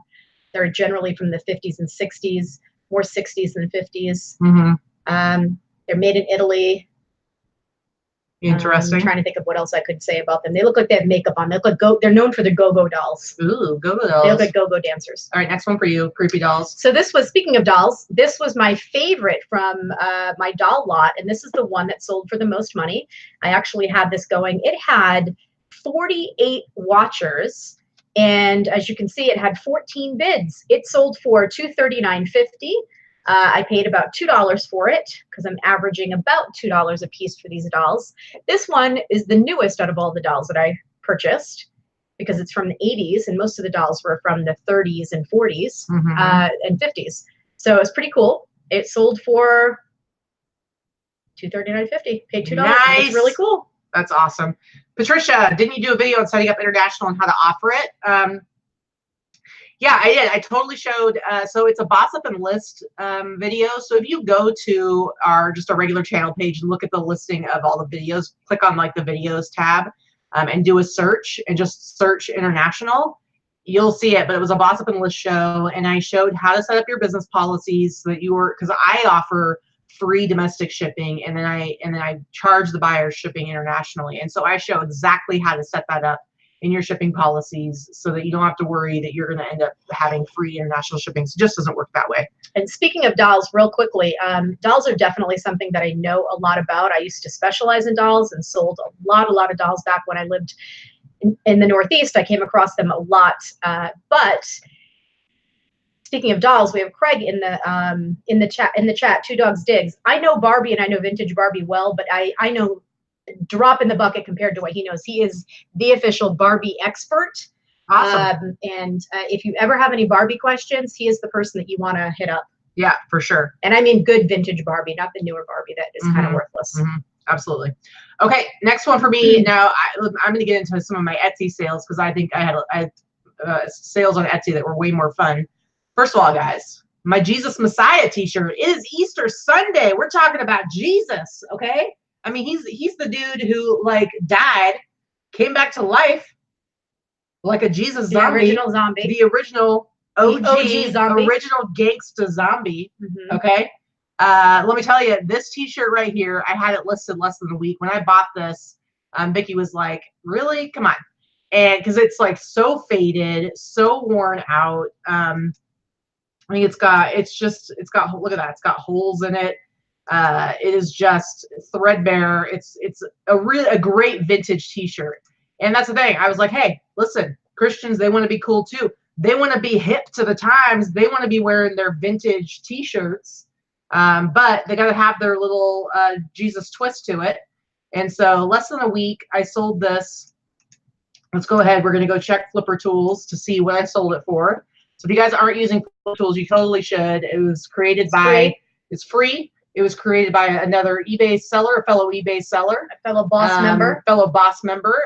They're generally from the 50s and 60s, more 60s than 50s. They're made in Italy. Interesting. I'm trying to think of what else I could say about them. They look like they have makeup on. They look like they're known for the go-go dolls. Ooh, go-go dolls. They look like go-go dancers. All right, next one for you, creepy dolls. So this was, speaking of dolls, this was my favorite from my doll lot, and this is the one that sold for the most money. I actually had this going. It had 48 watchers. And as you can see, it had 14 bids. It sold for $239.50. I paid about $2 for it because I'm averaging about $2 a piece for these dolls. This one is the newest out of all the dolls that I purchased because it's from the 80s, and most of the dolls were from the 30s and 40s and 50s. So it was pretty cool. It sold for $239.50. Paid $2. Nice. It's really cool. That's awesome. Patricia, didn't you do a video on setting up international and how to offer it? Yeah, I did. I totally showed. So it's a boss up and list video. So if you go to just a regular channel page and look at the listing of all the videos, click on like the videos tab and do a search and just search international, you'll see it. But it was a boss up and list show, and I showed how to set up your business policies so that because I offer free domestic shipping, and then I charge the buyer shipping internationally. And so I show exactly how to set that up in your shipping policies so that you don't have to worry that you're going to end up having free international shipping. So it just doesn't work that way. And speaking of dolls, real quickly, dolls are definitely something that I know a lot about. I used to specialize in dolls and sold a lot of dolls back when I lived in the Northeast. I came across them a lot. But speaking of dolls, we have Craig in the chat. Two Dogs Digs. I know Barbie and I know vintage Barbie well, but I know drop in the bucket compared to what he knows. He is the official Barbie expert. Awesome. And if you ever have any Barbie questions, he is the person that you want to hit up. Yeah, for sure. And I mean good vintage Barbie, not the newer Barbie that is kind of worthless. Absolutely. Okay, next one for me. Now I'm going to get into some of my Etsy sales because I think I had sales on Etsy that were way more fun. First of all, guys, my Jesus Messiah t-shirt. It is Easter Sunday. We're talking about Jesus, okay? I mean, he's the dude who like died, came back to life like a Jesus zombie. The original zombie. The original OG zombie. Original gangsta zombie. Okay. Let me tell you, this t-shirt right here, I had it listed less than a week. When I bought this, Vicky was like, really? Come on. And because it's like so faded, so worn out. I mean, it's got, look at that. It's got holes in it. It is just threadbare. It's a great vintage t-shirt. And that's the thing. I was like, hey, listen, Christians, they want to be cool too. They want to be hip to the times. They want to be wearing their vintage t-shirts. But they got to have their little Jesus twist to it. And so less than a week, I sold this. Let's go ahead. We're going to go check Flipper Tools to see what I sold it for. So if you guys aren't using Flipper Tools, you totally should. It was created by, it's free. It was created by another eBay seller, a fellow eBay seller, a fellow boss member,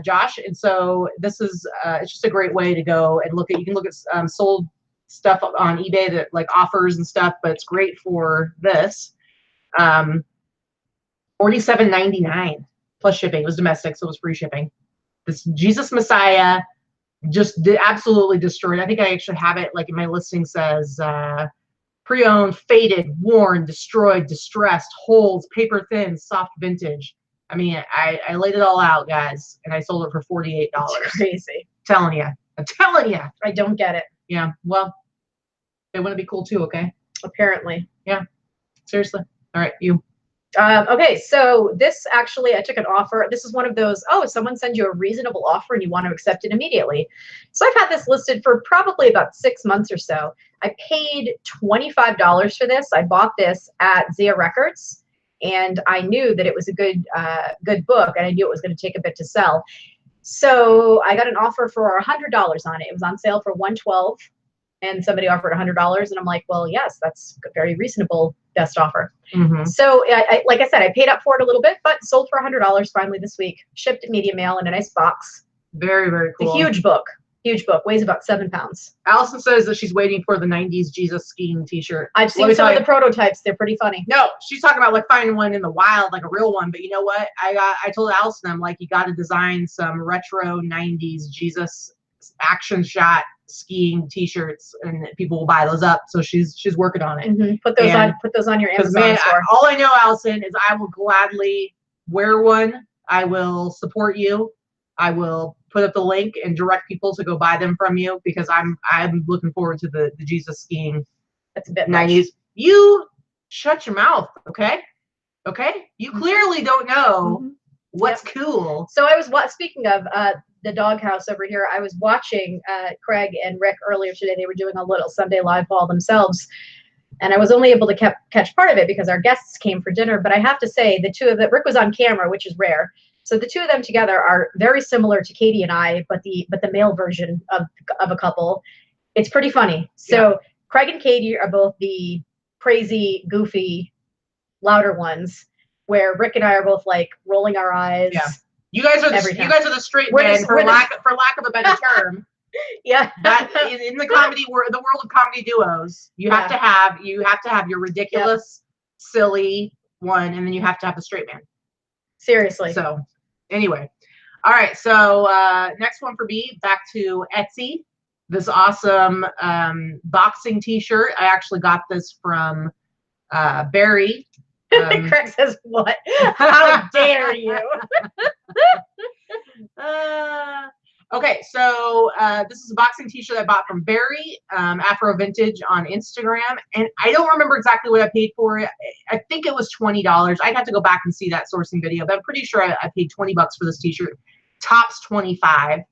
Josh. And so this is it's just a great way to go and look at. You can look at sold stuff on eBay that like offers and stuff, but it's great for this. $47.99 plus shipping. It was domestic, so it was free shipping. This Jesus Messiah just absolutely destroyed. I think I actually have it like in my listing says pre-owned, faded, worn, destroyed, distressed, holes, paper thin, soft vintage. I mean, I laid it all out, guys, and I sold it for $48. It's crazy. I'm telling you. I don't get it. Yeah, well, they want to be cool too, okay? Apparently. Yeah, seriously. All right, you. Okay, so this actually, I took an offer. This is one of those, oh, someone sends you a reasonable offer and you want to accept it immediately. So I've had this listed for probably about 6 months or so. I paid $25 for this. I bought this at Zia Records, and I knew that it was a good book, and I knew it was going to take a bit to sell. So I got an offer for $100 on it. It was on sale for $112, and somebody offered $100, and I'm like, well, yes, that's a very reasonable best offer. Mm-hmm. So like I said, I paid up for it a little bit, but sold for $100 finally this week. Shipped media mail in a nice box. Very, very cool. It's a huge book, weighs about 7 pounds. Allison says that she's waiting for the 90s Jesus skiing t-shirt. I've seen some of the prototypes. They're pretty funny. No, she's talking about like finding one in the wild, like a real one. But you know what? I told Allison, I'm like, you got to design some retro 90s Jesus action shot skiing t-shirts, and people will buy those up. So she's working on it. Mm-hmm. Put those on your Amazon store. All I know, Allison, is I will gladly wear one. I will support you. I will put up the link and direct people to go buy them from you, because I'm looking forward to the Jesus skiing. That's a bit 90s. much. You shut your mouth, okay? Okay? You clearly don't know what's cool. So I was speaking of the doghouse over here. I was watching Craig and Rick earlier today. They were doing a little Sunday live haul themselves, and I was only able to catch part of it because our guests came for dinner. But I have to say, the two of them, Rick was on camera, which is rare. So the two of them together are very similar to Katie and I, but the male version of a couple. It's pretty funny. So yeah. Craig and Katie are both the crazy, goofy, louder ones, where Rick and I are both like rolling our eyes. Yeah. You guys are the straight men, for lack of a better term. Yeah. That in the world of comedy duos, you have to have your ridiculous, silly one, and then you have to have the straight man. Seriously. So anyway. All right. So next one for me, back to Etsy. This awesome boxing t-shirt. I actually got this from Barry. Craig says, what? How dare you? Okay, so this is a boxing t-shirt I bought from Barry, Afro Vintage on Instagram, and I don't remember exactly what I paid for it. I think it was $20. I'd have to go back and see that sourcing video, but I'm pretty sure I paid $20 for this t-shirt. Tops $25.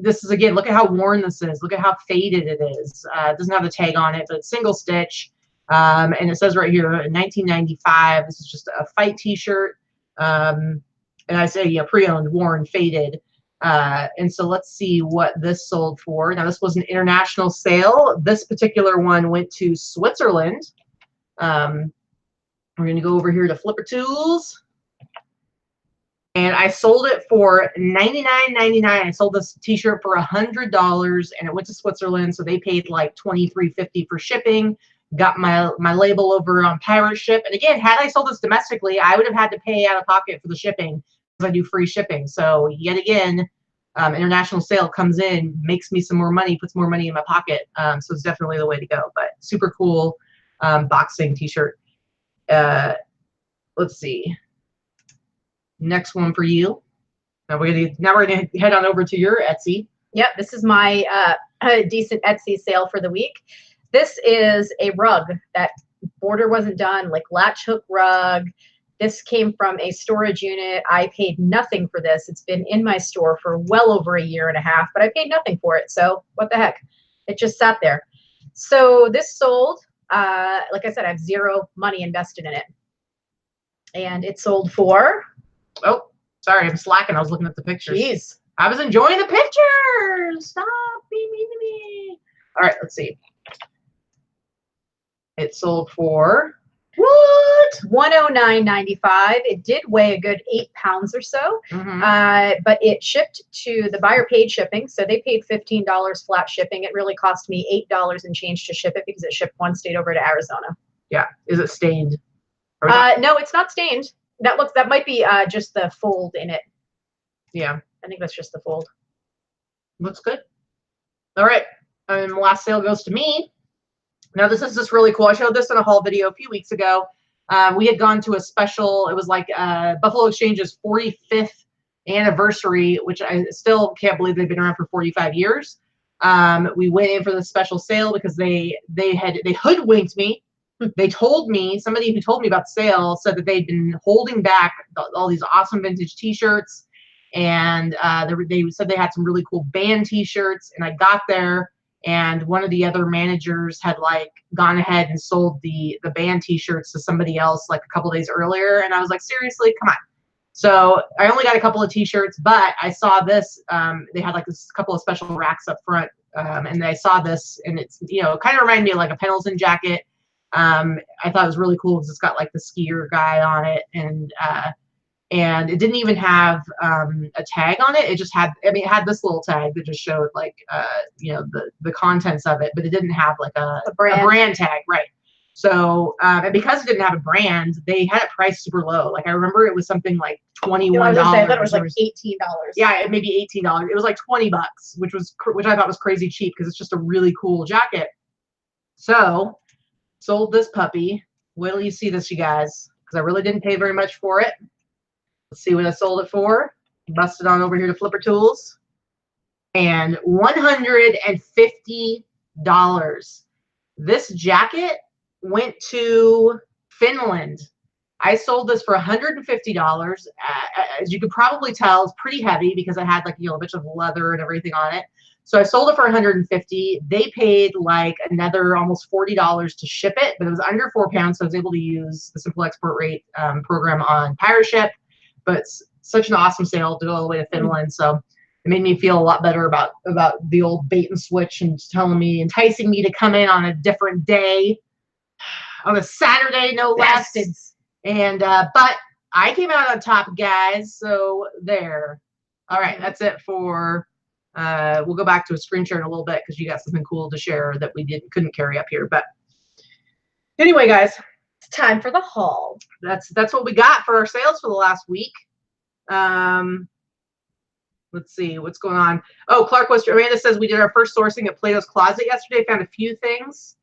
This is, again, look at how worn this is. Look at how faded it is. It doesn't have the tag on it, but it's single stitch. And it says right here, 1995. This is just a fight t-shirt. And I say, yeah, pre-owned, worn, faded. And so let's see what this sold for. Now, this was an international sale. This particular one went to Switzerland. We're going to go over here to Flipper Tools. And I sold it for $99.99. I sold this t-shirt for $100, and it went to Switzerland. So they paid like $23.50 for shipping. Got my label over on Pirate Ship. And again, had I sold this domestically, I would have had to pay out of pocket for the shipping, because I do free shipping. So yet again, international sale comes in, makes me some more money, puts more money in my pocket. So it's definitely the way to go. But super cool boxing t-shirt. Let's see. Next one for you. Now we're gonna head on over to your Etsy. Yep, this is my decent Etsy sale for the week. This is a rug. That border wasn't done, like latch hook rug. This came from a storage unit. I paid nothing for this. It's been in my store for well over a year and a half, but I paid nothing for it. So what the heck? It just sat there. So this sold, like I said, I have zero money invested in it. And it sold for... Oh, sorry, I'm slacking. I was looking at the pictures. Jeez. I was enjoying the pictures. Stop being mean to me. All right, let's see. It sold for $109.95. It did weigh a good 8 pounds or so, but it shipped to the buyer paid shipping, so they paid $15 flat shipping. It really cost me $8 and change to ship it because it shipped one state over to Arizona. Yeah, is it stained? No, it's not stained. That might be just the fold in it. Yeah, I think that's just the fold. Looks good. All right, and the last sale goes to me. Now this is just really cool. I showed this in a haul video a few weeks ago. We had gone to a special, it was like Buffalo Exchange's 45th anniversary, which I still can't believe they've been around for 45 years. We went in for the special sale because they hoodwinked me. They told me, somebody who told me about the sale said that they'd been holding back all these awesome vintage t-shirts, and they said they had some really cool band t-shirts, and I got there, and one of the other managers had like gone ahead and sold the band t-shirts to somebody else like a couple days earlier. And I was like, seriously, come on. So I only got a couple of t-shirts, but I saw this, they had like this couple of special racks up front. And I saw this, and it's, you know, kind of reminded me of like a Pendleton jacket. I thought it was really cool because it's got like the skier guy on it, and it didn't even have a tag on it. It just had, I mean, it had this little tag that just showed like, you know, the contents of it, but it didn't have like a brand tag, right? So, and because it didn't have a brand, they had it priced super low. Like I remember it was something like $21. I thought it was like $18. Yeah, maybe $18. It was like $20, which I thought was crazy cheap because it's just a really cool jacket. So, sold this puppy. Wait till you see this, you guys, because I really didn't pay very much for it. Let's see what I sold it for. Busted on over here to Flipper Tools. And $150. This jacket went to Finland. I sold this for $150. As you could probably tell, it's pretty heavy because I had like, you know, a bunch of leather and everything on it. So I sold it for $150. They paid like another almost $40 to ship it, but it was under 4 pounds. So I was able to use the Simple Export Rate program on PirateShip. But such an awesome sale to go all the way to Finland. So it made me feel a lot better about the old bait and switch and enticing me to come in on a different day, on a Saturday, no less. And, but I came out on top, guys. So there. All right. That's it for, we'll go back to a screen share in a little bit because you got something cool to share that we couldn't carry up here. But anyway, guys. Time for the haul. That's what we got for our sales for the last week. Let's see what's going on. Oh, Amanda says we did our first sourcing at Plato's Closet yesterday. Found a few things.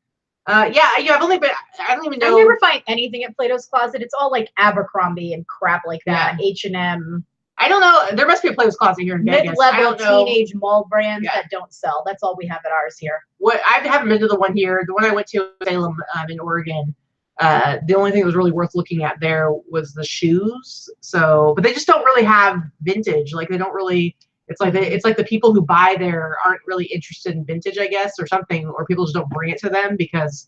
Yeah, I've only been, I don't even know. I never find anything at Plato's Closet. It's all like Abercrombie and crap like that. Yeah. H&M. I don't know. There must be a Plato's Closet here in Vegas. Mid-level teenage mall brands that don't sell. That's all we have at ours here. I haven't been to the one here. The one I went to in Salem in Oregon. The only thing that was really worth looking at there was the shoes. So, but they just don't really have vintage. Like they don't really, it's like the people who buy there aren't really interested in vintage, I guess, or something, or people just don't bring it to them because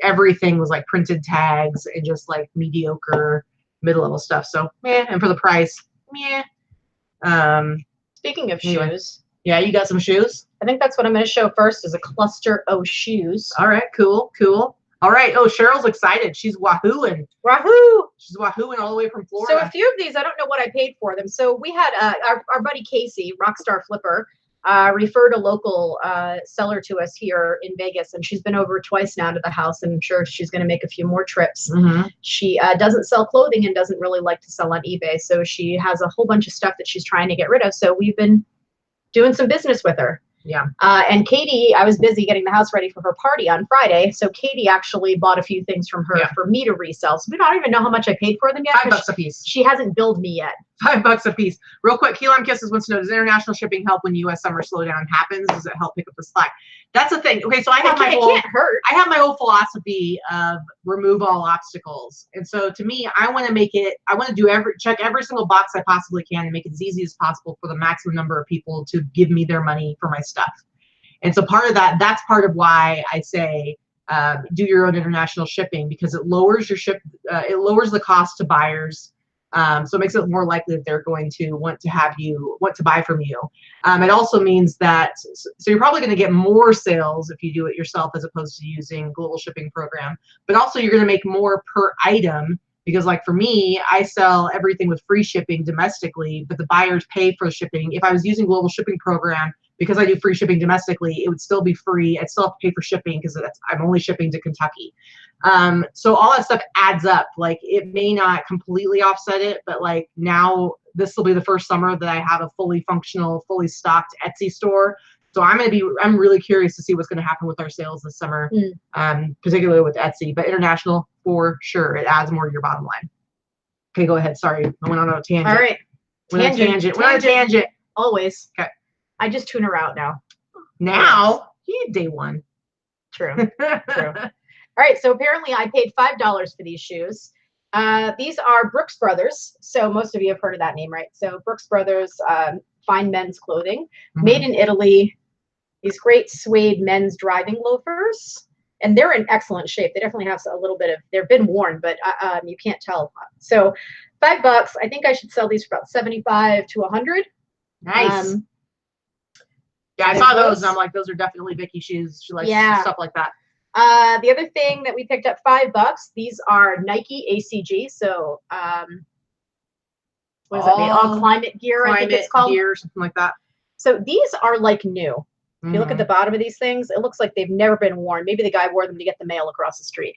everything was like printed tags and just like mediocre mid-level stuff. So, meh. And for the price, meh. Speaking of shoes. Yeah, you got some shoes? I think that's what I'm going to show first is a cluster of shoes. All right, cool. All right. Oh, Cheryl's excited. She's wahooing. Wahoo! She's wahooing all the way from Florida. So a few of these, I don't know what I paid for them. So we had our buddy Casey, Rockstar Flipper, referred a local seller to us here in Vegas, and she's been over twice now to the house, and I'm sure she's going to make a few more trips. She doesn't sell clothing and doesn't really like to sell on eBay, so she has a whole bunch of stuff that she's trying to get rid of. So we've been doing some business with her. Yeah. And Katie, I was busy getting the house ready for her party on Friday. So Katie actually bought a few things from her for me to resell. So we don't even know how much I paid for them yet. $5 a piece. She hasn't billed me yet. $5 a piece. Real quick, Key Lime Kisses wants to know, does international shipping help when U.S. summer slowdown happens? Does it help pick up the slack? That's the thing. Okay, so I have it can't hurt. I have my whole philosophy of remove all obstacles. And so to me, I want to check every single box I possibly can and make it as easy as possible for the maximum number of people to give me their money for my stuff. And so part of that's part of why I say do your own international shipping, because it lowers it lowers the cost to buyers. So it makes it more likely that they're going to want to buy from you. It also means that, so you're probably going to get more sales if you do it yourself as opposed to using global shipping program, but also you're going to make more per item, because like for me, I sell everything with free shipping domestically, but the buyers pay for the shipping. If I was using global shipping program, because I do free shipping domestically, it would still be free. I'd still have to pay for shipping because I'm only shipping to Kentucky. So all that stuff adds up. Like it may not completely offset it, but like now this will be the first summer that I have a fully functional, fully stocked Etsy store. So I'm really curious to see what's going to happen with our sales this summer, particularly with Etsy, but international for sure. It adds more to your bottom line. Okay, go ahead. Sorry, I went on a tangent. All right. Went on a tangent. Always. Okay. I just tune her out now. Now, you day one. True. True. All right. So apparently I paid $5 for these shoes. These are Brooks Brothers. So most of you have heard of that name, right? So Brooks Brothers, fine men's clothing, made in Italy. These great suede men's driving loafers. And they're in excellent shape. They definitely have a little bit of, they've been worn, but you can't tell. So $5. I think I should sell these for about 75 to 100. Nice. Yeah, I saw those and I'm like, those are definitely Vicky shoes. She likes stuff like that. The other thing that we picked up, $5. These are Nike ACG. So what is that? All climate gear, I think it's called. Gear or something like that. So these are like new. If you look at the bottom of these things, it looks like they've never been worn. Maybe the guy wore them to get the mail across the street.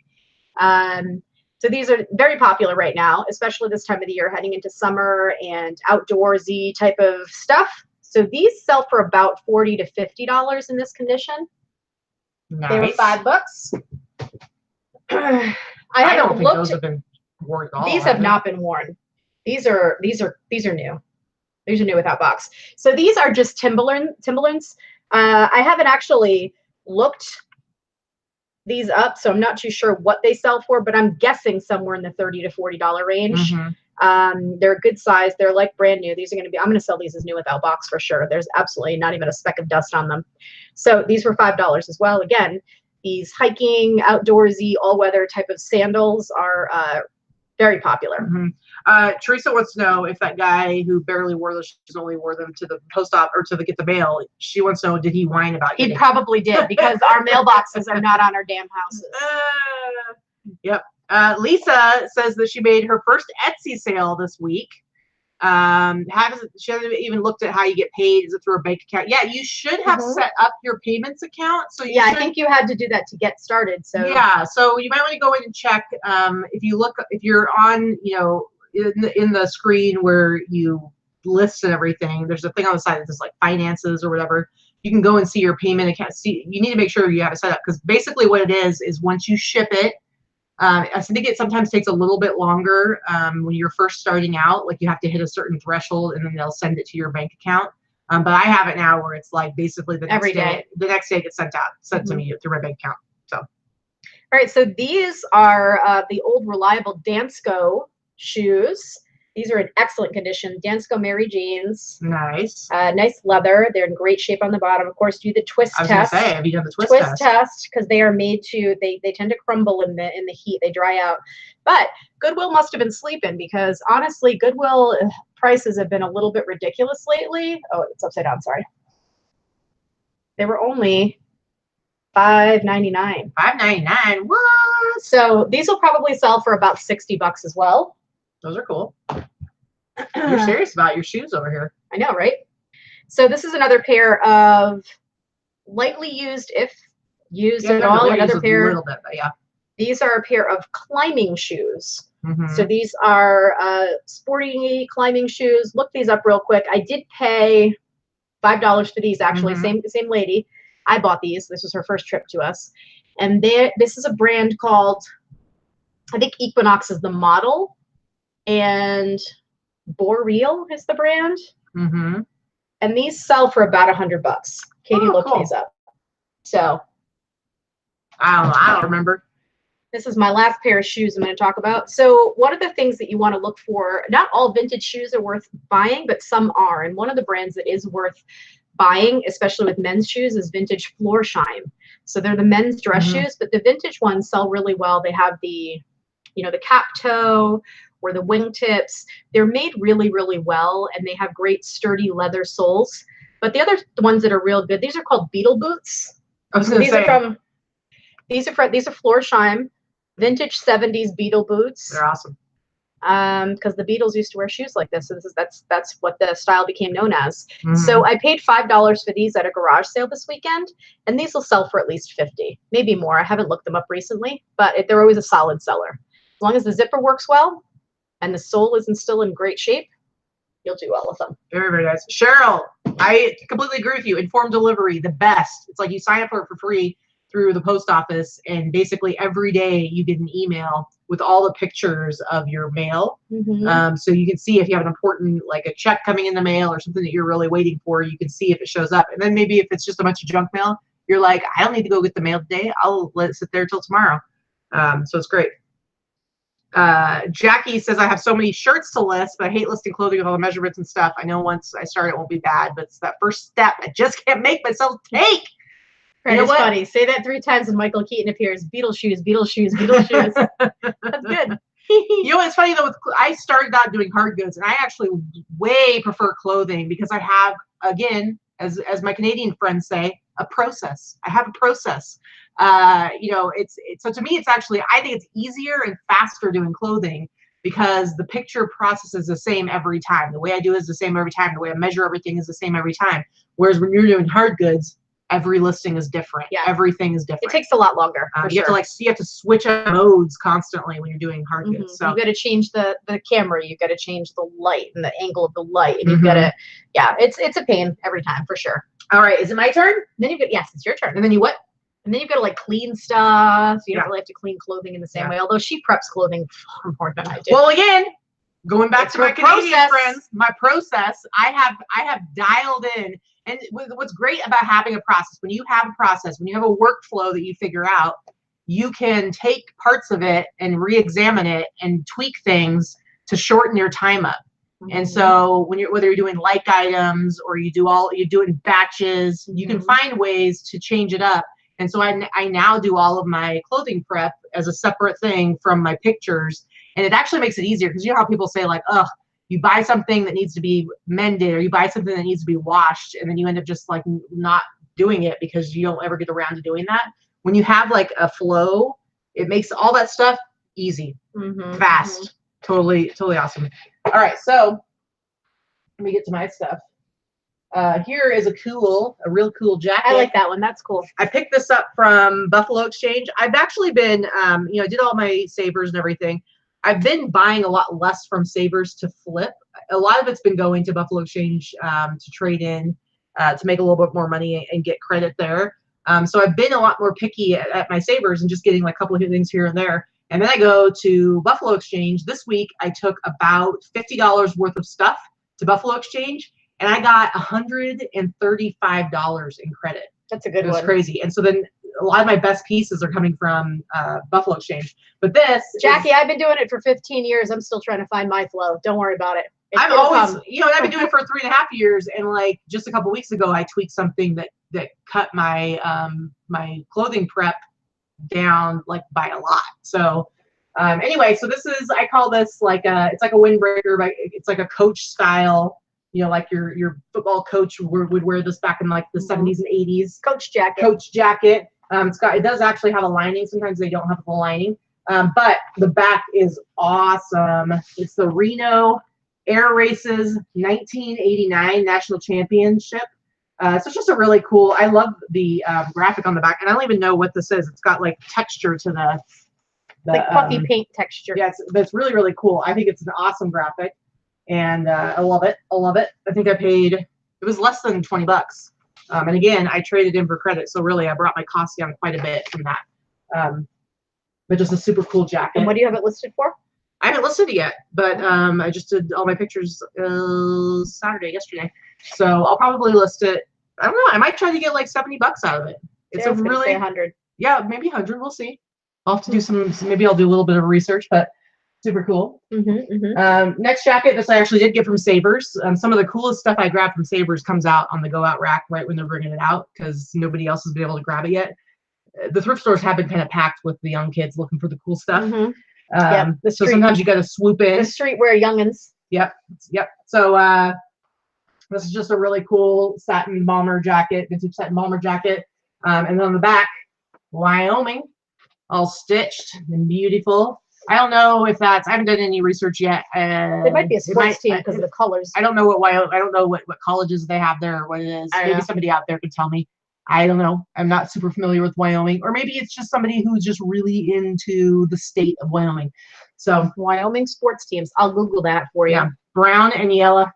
So these are very popular right now, especially this time of the year, heading into summer and outdoorsy type of stuff. So these sell for about $40 to $50 in this condition. Nice. They were $5. I don't think those have been worn at all. These have not been worn. These are new. These are new without box. So these are just Timberlands. I haven't actually looked these up, so I'm not too sure what they sell for, but I'm guessing somewhere in the $30 to $40 range. They're a good size. They're like brand new. These are going to be, I'm going to sell these as new without box for sure. There's absolutely not even a speck of dust on them. So these were $5 as well. Again, these hiking, outdoorsy, all-weather type of sandals are very popular. Teresa wants to know if that guy who barely wore those shoes only wore them to the post office or to get the mail. She wants to know, did he whine about it? He probably did, because our mailboxes are not on our damn houses. Yep. Lisa says that she made her first Etsy sale this week. She hasn't even looked at how you get paid. Is it through a bank account? Yeah, you should have set up your payments account. So I think you had to do that to get started. So yeah, so you might want to go in and check. If you're on, in the screen where you list and everything, there's a thing on the side that says like finances or whatever. You can go and see your payment account. You need to make sure you have it set up, because basically what it is once you ship it, I think it sometimes takes a little bit longer when you're first starting out. Like you have to hit a certain threshold and then they'll send it to your bank account. But I have it now where it's like basically the next day it gets sent to me through my bank account. So, all right. So these are the old reliable Dansko shoes. These are in excellent condition. Dansko Mary Jeans. Nice. Nice leather. They're in great shape on the bottom. Of course, do the twist test. I was going to say, have you done the twist test? Because they are made to, they tend to crumble in the heat. They dry out. But Goodwill must have been sleeping, because honestly, Goodwill prices have been a little bit ridiculous lately. Oh, it's upside down. Sorry. They were only $5.99. $5.99. What? So these will probably sell for about $60 as well. Those are cool. You're serious about your shoes over here. I know, right? So this is another pair of lightly used, if used at all. Another pair. A little bit, but yeah. These are a pair of climbing shoes. So these are sporty climbing shoes. Look these up real quick. I did pay $5 for these, actually. Same lady. I bought these. This was her first trip to us. And this is a brand called, I think Equinox is the model, and Boreal is the brand. And these sell for about $100. Katie looked these up. So I don't remember. This is my last pair of shoes I'm going to talk about. So one of the things that you want to look for, not all vintage shoes are worth buying, but some are. And one of the brands that is worth buying, especially with men's shoes, is Vintage Florsheim. So they're the men's dress shoes, but the vintage ones sell really well. They have the, the cap toe, or the wingtips. They're made really, really well, and they have great sturdy leather soles. But the other ones that are real good, these are called beetle boots. I was going to say. These are Florsheim vintage 70s beetle boots. They're awesome. Because the Beatles used to wear shoes like this. So that's what the style became known as. So I paid $5 for these at a garage sale this weekend, and these will sell for at least $50, maybe more. I haven't looked them up recently, but they're always a solid seller. As long as the zipper works well and the sole isn't still in great shape, you'll do well with them. Very, very nice. Cheryl, I completely agree with you. Informed delivery, the best. It's like you sign up for it for free through the post office, and basically every day you get an email with all the pictures of your mail. So you can see if you have an important, like a check coming in the mail or something that you're really waiting for, you can see if it shows up. And then maybe if it's just a bunch of junk mail, you're like, I don't need to go get the mail today. I'll let it sit there till tomorrow. So it's great. Jackie says, I have so many shirts to list, but I hate listing clothing with all the measurements and stuff. I know once I start, it won't be bad, but it's that first step I just can't make myself take. You know what? Funny. Say that 3 times and Michael Keaton appears. Beetle shoes, Beetle shoes, Beetle shoes. That's good. You know, it's funny though, I started out doing hard goods, and I actually way prefer clothing because I have, again, as my Canadian friends say, a process. I have a process. You know, so to me, it's actually, I think it's easier and faster doing clothing because the picture process is the same every time. The way I do it is the same every time. The way I measure everything is the same every time. Whereas when you're doing hard goods, every listing is different. Yeah. Everything is different. It takes a lot longer. You have to switch up modes constantly when you're doing hard goods. So you got to change the camera. You got to change the light and the angle of the light, and you've got to, it's a pain every time for sure. All right, is it my turn? Then yes, it's your turn. And then you what? And then you've got to like clean stuff. You don't really have to clean clothing in the same way. Although she preps clothing far more than I do. Well, again, going back to my Canadian friends, my process, I have dialed in. And what's great about having a process, when you have a process, when you have a workflow that you figure out, you can take parts of it and re-examine it and tweak things to shorten your time up. And so whether you're doing like items or you do it in batches, you can find ways to change it up. And so I now do all of my clothing prep as a separate thing from my pictures. And it actually makes it easier because you know how people say like, oh, you buy something that needs to be mended or you buy something that needs to be washed, and then you end up just like not doing it because you don't ever get around to doing that. When you have like a flow, it makes all that stuff easy, fast, totally awesome. All right, so let me get to my stuff. Here is a real cool jacket. I like that one. That's cool. I picked this up from Buffalo Exchange. I've actually been, I did all my savers and everything. I've been buying a lot less from savers to flip. A lot of it's been going to Buffalo Exchange to trade in, to make a little bit more money and get credit there. So I've been a lot more picky at my savers and just getting like a couple of things here and there. And then I go to Buffalo Exchange. This week, I took about $50 worth of stuff to Buffalo Exchange, and I got $135 in credit. That's a good one. It was crazy. And so then a lot of my best pieces are coming from Buffalo Exchange. But this, Jackie, I've been doing it for 15 years. I'm still trying to find my flow. Don't worry about it. I'm always, I've been doing it for 3.5 years, and like just a couple weeks ago, I tweaked something that cut my my clothing prep down like by a lot. So anyway, so this is, I call this like it's like a windbreaker, but it's like a coach style. Like your football coach would wear this back in like the 70s and 80s. Coach jacket. Coach jacket. It does actually have a lining. Sometimes they don't have a lining, but the back is awesome. It's the Reno Air Races 1989 National Championship. So it's just a really cool. I love the graphic on the back, and I don't even know what this is. It's got like texture to the like puffy paint texture. Yeah, that's really, really cool. I think it's an awesome graphic, and I love it. I think I paid, it was less than $20. And again, I traded in for credit, so really I brought my cost down quite a bit from that. But just a super cool jacket. And what do you have it listed for? I haven't listed it yet, but I just did all my pictures yesterday. So I'll probably list it. I don't know. I might try to get like $70 out of it. It's a really 100. Yeah, maybe 100. We'll see. I'll have to do maybe I'll do a little bit of research, but super cool. Next jacket, this I actually did get from Savers. Some of the coolest stuff I grabbed from Savers comes out on the go out rack right when they're bringing it out because nobody else has been able to grab it yet. The thrift stores have been kind of packed with the young kids looking for the cool stuff. So sometimes you got to swoop in. The streetwear youngins. Yep. So this is just a really cool satin bomber jacket, vintage satin bomber jacket. And then on the back, Wyoming, all stitched and beautiful. I don't know if I haven't done any research yet. It might be a sports team because of the colors. I don't know what colleges they have there or what it is. Maybe somebody out there can tell me. I don't know. I'm not super familiar with Wyoming, or maybe it's just somebody who's just really into the state of Wyoming. So Wyoming sports teams. I'll Google that for you. Yeah, brown and yellow.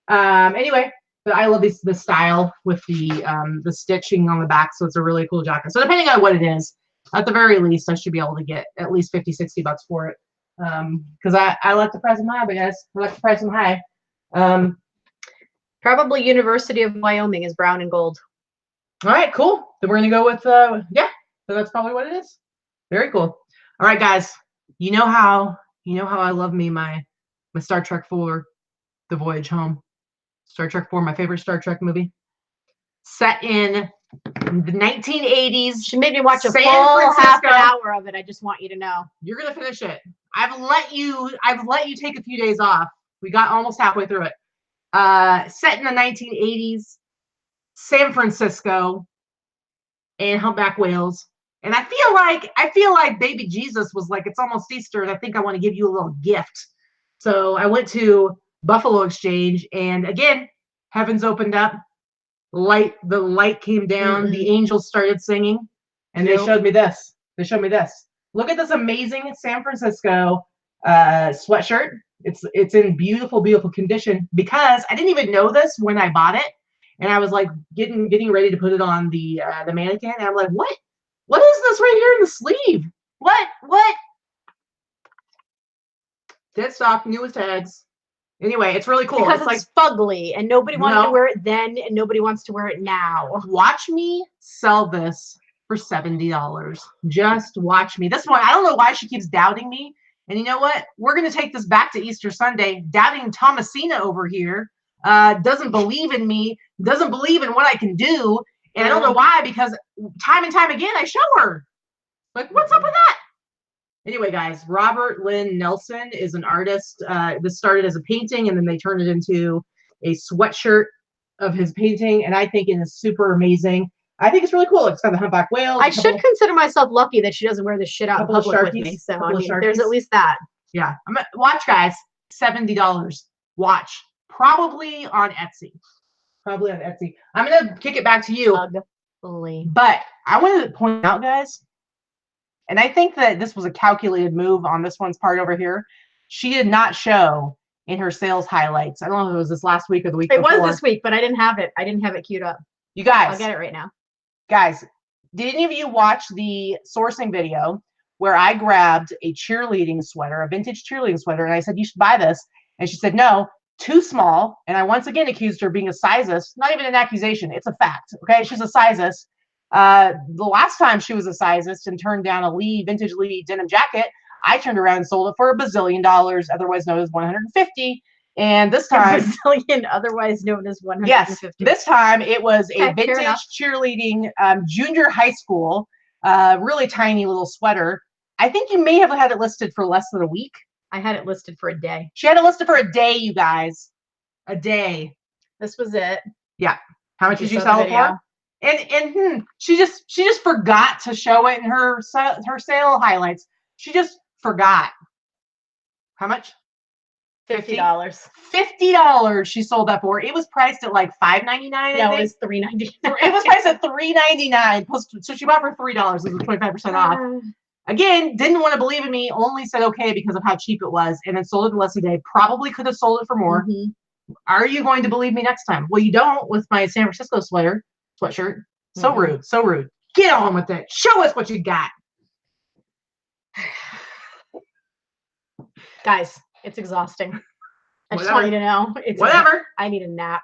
Anyway, but I love the style with the stitching on the back, so it's a really cool jacket. So depending on what it is, at the very least, I should be able to get at least $50-$60 for it. Because I like to price them high, but guys, I like to price them high. Probably University of Wyoming is brown and gold. All right, cool. Then we're gonna go with so that's probably what it is. Very cool. All right, guys. You know how I love me my Star Trek 4, The Voyage Home. Star Trek 4, my favorite Star Trek movie. Set in the 1980s. She made me watch a full half an hour of it. I just want you to know. You're gonna finish it. I've let you take a few days off. We got almost halfway through it. Set in the 1980s, San Francisco, and humpback whales. And I feel like baby Jesus was like, it's almost Easter, and I think I want to give you a little gift. So I went to Buffalo Exchange, and again, heavens opened up. The light came down. The angels started singing, and they showed me this. Look at this amazing San Francisco sweatshirt. It's in beautiful, beautiful condition, because I didn't even know this when I bought it, and I was like getting ready to put it on the mannequin, and I'm like, what is this right here in the sleeve? What? Dead stock, new as tags. Anyway, it's really cool. Because it's like fugly, and nobody wanted to wear it then, and nobody wants to wear it now. Watch me sell this for $70. Just watch me. This one, I don't know why she keeps doubting me. And you know what? We're going to take this back to Easter Sunday. Doubting Thomasina over here doesn't believe in me, doesn't believe in what I can do. And I don't know why, because time and time again, I show her. Like, what's up with that? Anyway, guys, Robert Lynn Nelson is an artist. This started as a painting, and then they turned it into a sweatshirt of his painting. And I think it is super amazing. I think it's really cool. It's got the humpback whale. I should consider myself lucky that she doesn't wear this shit out in public with me. So I mean, there's at least that. Yeah. Watch, guys. $70. Watch. Probably on Etsy. I'm going to kick it back to you. But I wanted to point out, guys, and I think that this was a calculated move on this one's part over here. She did not show in her sales highlights. I don't know if it was this last week or the week before. It was this week, but I didn't have it. I didn't have it queued up. You guys. I'll get it right now. Guys, did any of you watch the sourcing video where I grabbed a cheerleading sweater, a vintage cheerleading sweater, and I said, you should buy this? And she said, no, too small. And I once again accused her of being a sizist. Not even an accusation. It's a fact. Okay. She's a sizist. The last time she was a sizist and turned down a vintage Lee denim jacket, I turned around and sold it for $1 bazillion, otherwise known as 150. And this time, bazillion, otherwise known as 150. Yes, this time it was a vintage cheerleading junior high school, really tiny little sweater. I think you may have had it listed for less than a week. I had it listed for a day. She had it listed for a day, you guys. A day. This was it. Yeah. How much did you sell it for? And she just forgot to show it in her sale highlights. She just forgot. How much? $50. $50 she sold that for. It was priced at like $5.99. No, it was $3.99. It was priced at $3.99. So she bought for $3. It was 25% off. Again, didn't want to believe in me. Only said okay because of how cheap it was, and then sold it in less than a day. Probably could have sold it for more. Are you going to believe me next time? Well, you don't with my San Francisco sweatshirt. So rude. So rude. Get on with it. Show us what you got. Guys, it's exhausting. I just want you to know. It's whatever. I need a nap.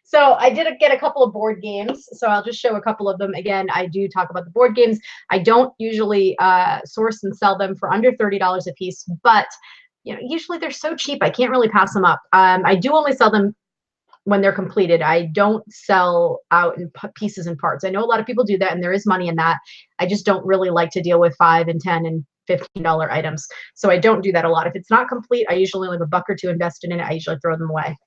So I did get a couple of board games. So I'll just show a couple of them. Again, I do talk about the board games. I don't usually source and sell them for under $30 a piece, but usually they're so cheap I can't really pass them up. I do only sell them when they're completed. I don't sell out in pieces and parts. I know a lot of people do that, and there is money in that. I just don't really like to deal with 5 and 10 and $15 items. So I don't do that a lot. If it's not complete, I usually leave a buck or two invested in it. I usually throw them away.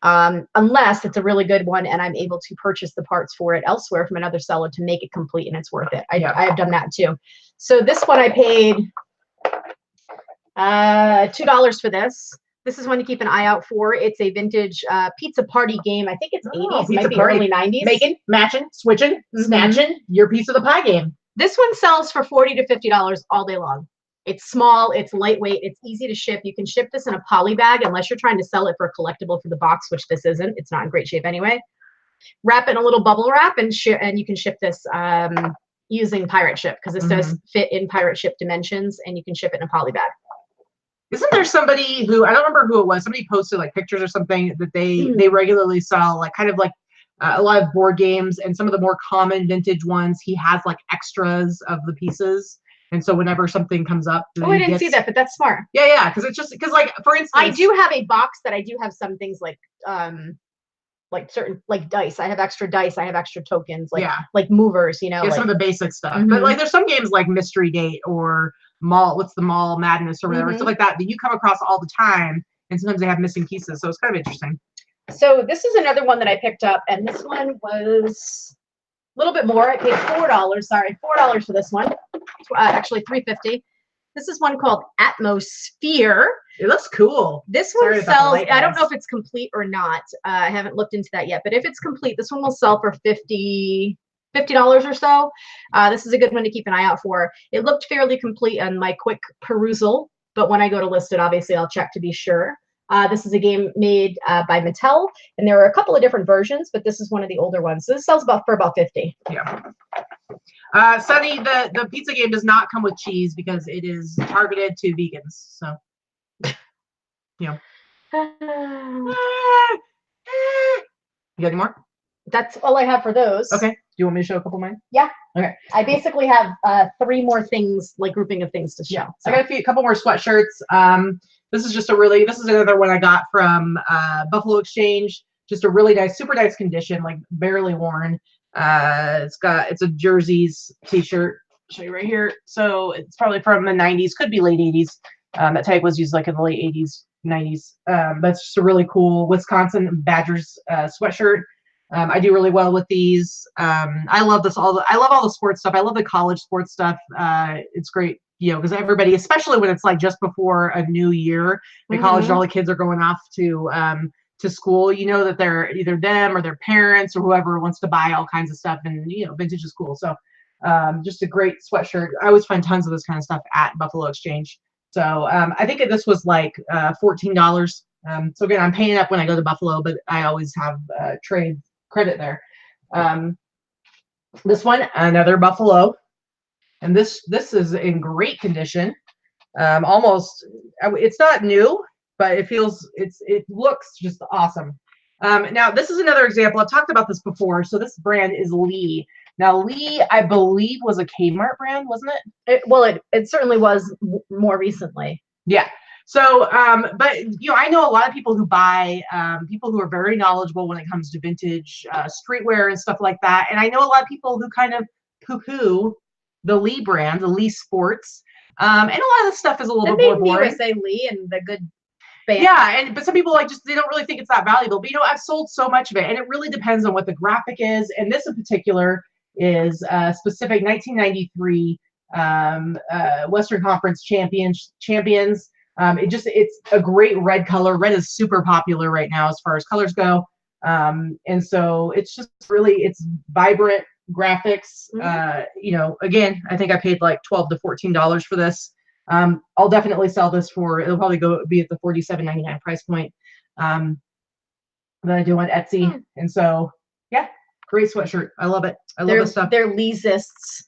Unless it's a really good one and I'm able to purchase the parts for it elsewhere from another seller to make it complete and it's worth it. I have done that too. So this one I paid $2 for this. This is one to keep an eye out for. It's a vintage pizza party game. I think it's 80s, might be early 90s. Making, matching, switching, snatching your piece of the pie game. This one sells for $40 to $50 all day long. It's small, it's lightweight, it's easy to ship. You can ship this in a poly bag unless you're trying to sell it for a collectible for the box, which this isn't. It's not in great shape anyway. Wrap it in a little bubble wrap and you can ship this using pirate ship because this does fit in pirate ship dimensions and you can ship it in a poly bag. Isn't there somebody who, I don't remember who it was, somebody posted like pictures or something that they regularly sell, like kind of like a lot of board games and some of the more common vintage ones, he has like extras of the pieces. And so whenever something comes up, I didn't see that, but that's smart. Yeah, because it's just because, like, for instance, I do have a box that I do have some things like certain like dice. I have extra dice. I have extra tokens, like movers. You know, like, some of the basic stuff. But like, there's some games like Mystery Date or What's the Mall Madness or whatever stuff like that you come across all the time, and sometimes they have missing pieces. So it's kind of interesting. So this is another one that I picked up, and this one was a little bit more. I paid $4. Sorry, $4 for this one. Actually, $3.50. This is one called Atmosphere. It looks cool. This one sells. I don't know if it's complete or not. I haven't looked into that yet. But if it's complete, this one will sell for $50 or so. This is a good one to keep an eye out for. It looked fairly complete on my quick perusal, but when I go to list it, obviously I'll check to be sure. This is a game made by Mattel, and there are a couple of different versions, but this is one of the older ones. So this sells for about $50. Yeah. Sunny, the pizza game does not come with cheese because it is targeted to vegans. So, you know. You got any more? That's all I have for those. Okay. Do you want me to show a couple of mine? Yeah. Okay. I basically have 3 more things, like grouping of things to show. Yeah. So. I got a couple more sweatshirts. This is another one I got from Buffalo Exchange. Just a really nice, super nice condition, like barely worn. It's a Jerseys t-shirt. I'll show you right here. So it's probably from the 90s, could be late 80s. That tag was used like in the late 80s, 90s. But it's just a really cool Wisconsin Badgers sweatshirt. I do really well with these. I love this. I love all the sports stuff. I love the college sports stuff. It's great, you know, because everybody, especially when it's like just before a new year, the college and all the kids are going off to school, you know that they're either them or their parents or whoever wants to buy all kinds of stuff, and you know, vintage is cool. So just a great sweatshirt. I always find tons of this kind of stuff at Buffalo Exchange. So I think this was like $14. So again, I'm paying up when I go to Buffalo, but I always have trade credit there. This one, another Buffalo, and this is in great condition. Almost, it's not new, but it looks just awesome. Now this is another example. I've talked about this before. So this brand is Lee. Now Lee, I believe, was a Kmart brand, wasn't it? It certainly was more recently. Yeah. So, but you know, I know a lot of people who buy, people who are very knowledgeable when it comes to vintage streetwear and stuff like that. And I know a lot of people who kind of poo-poo the Lee brand, the Lee Sports. And a lot of the stuff is a little bit more boring. Say Lee and the good band. Yeah, but some people they don't really think it's that valuable. But you know, I've sold so much of it, and it really depends on what the graphic is. And this in particular is specific 1993 Western Conference champions. It's a great red color. Red is super popular right now as far as colors go. And so it's just it's vibrant graphics. You know, again, I think I paid like $12 to $14 for this. I'll definitely sell this it'll probably be at the $47.99 price point. That I do on Etsy. And so, yeah, great sweatshirt. I love it. I love this stuff. They're Leesists,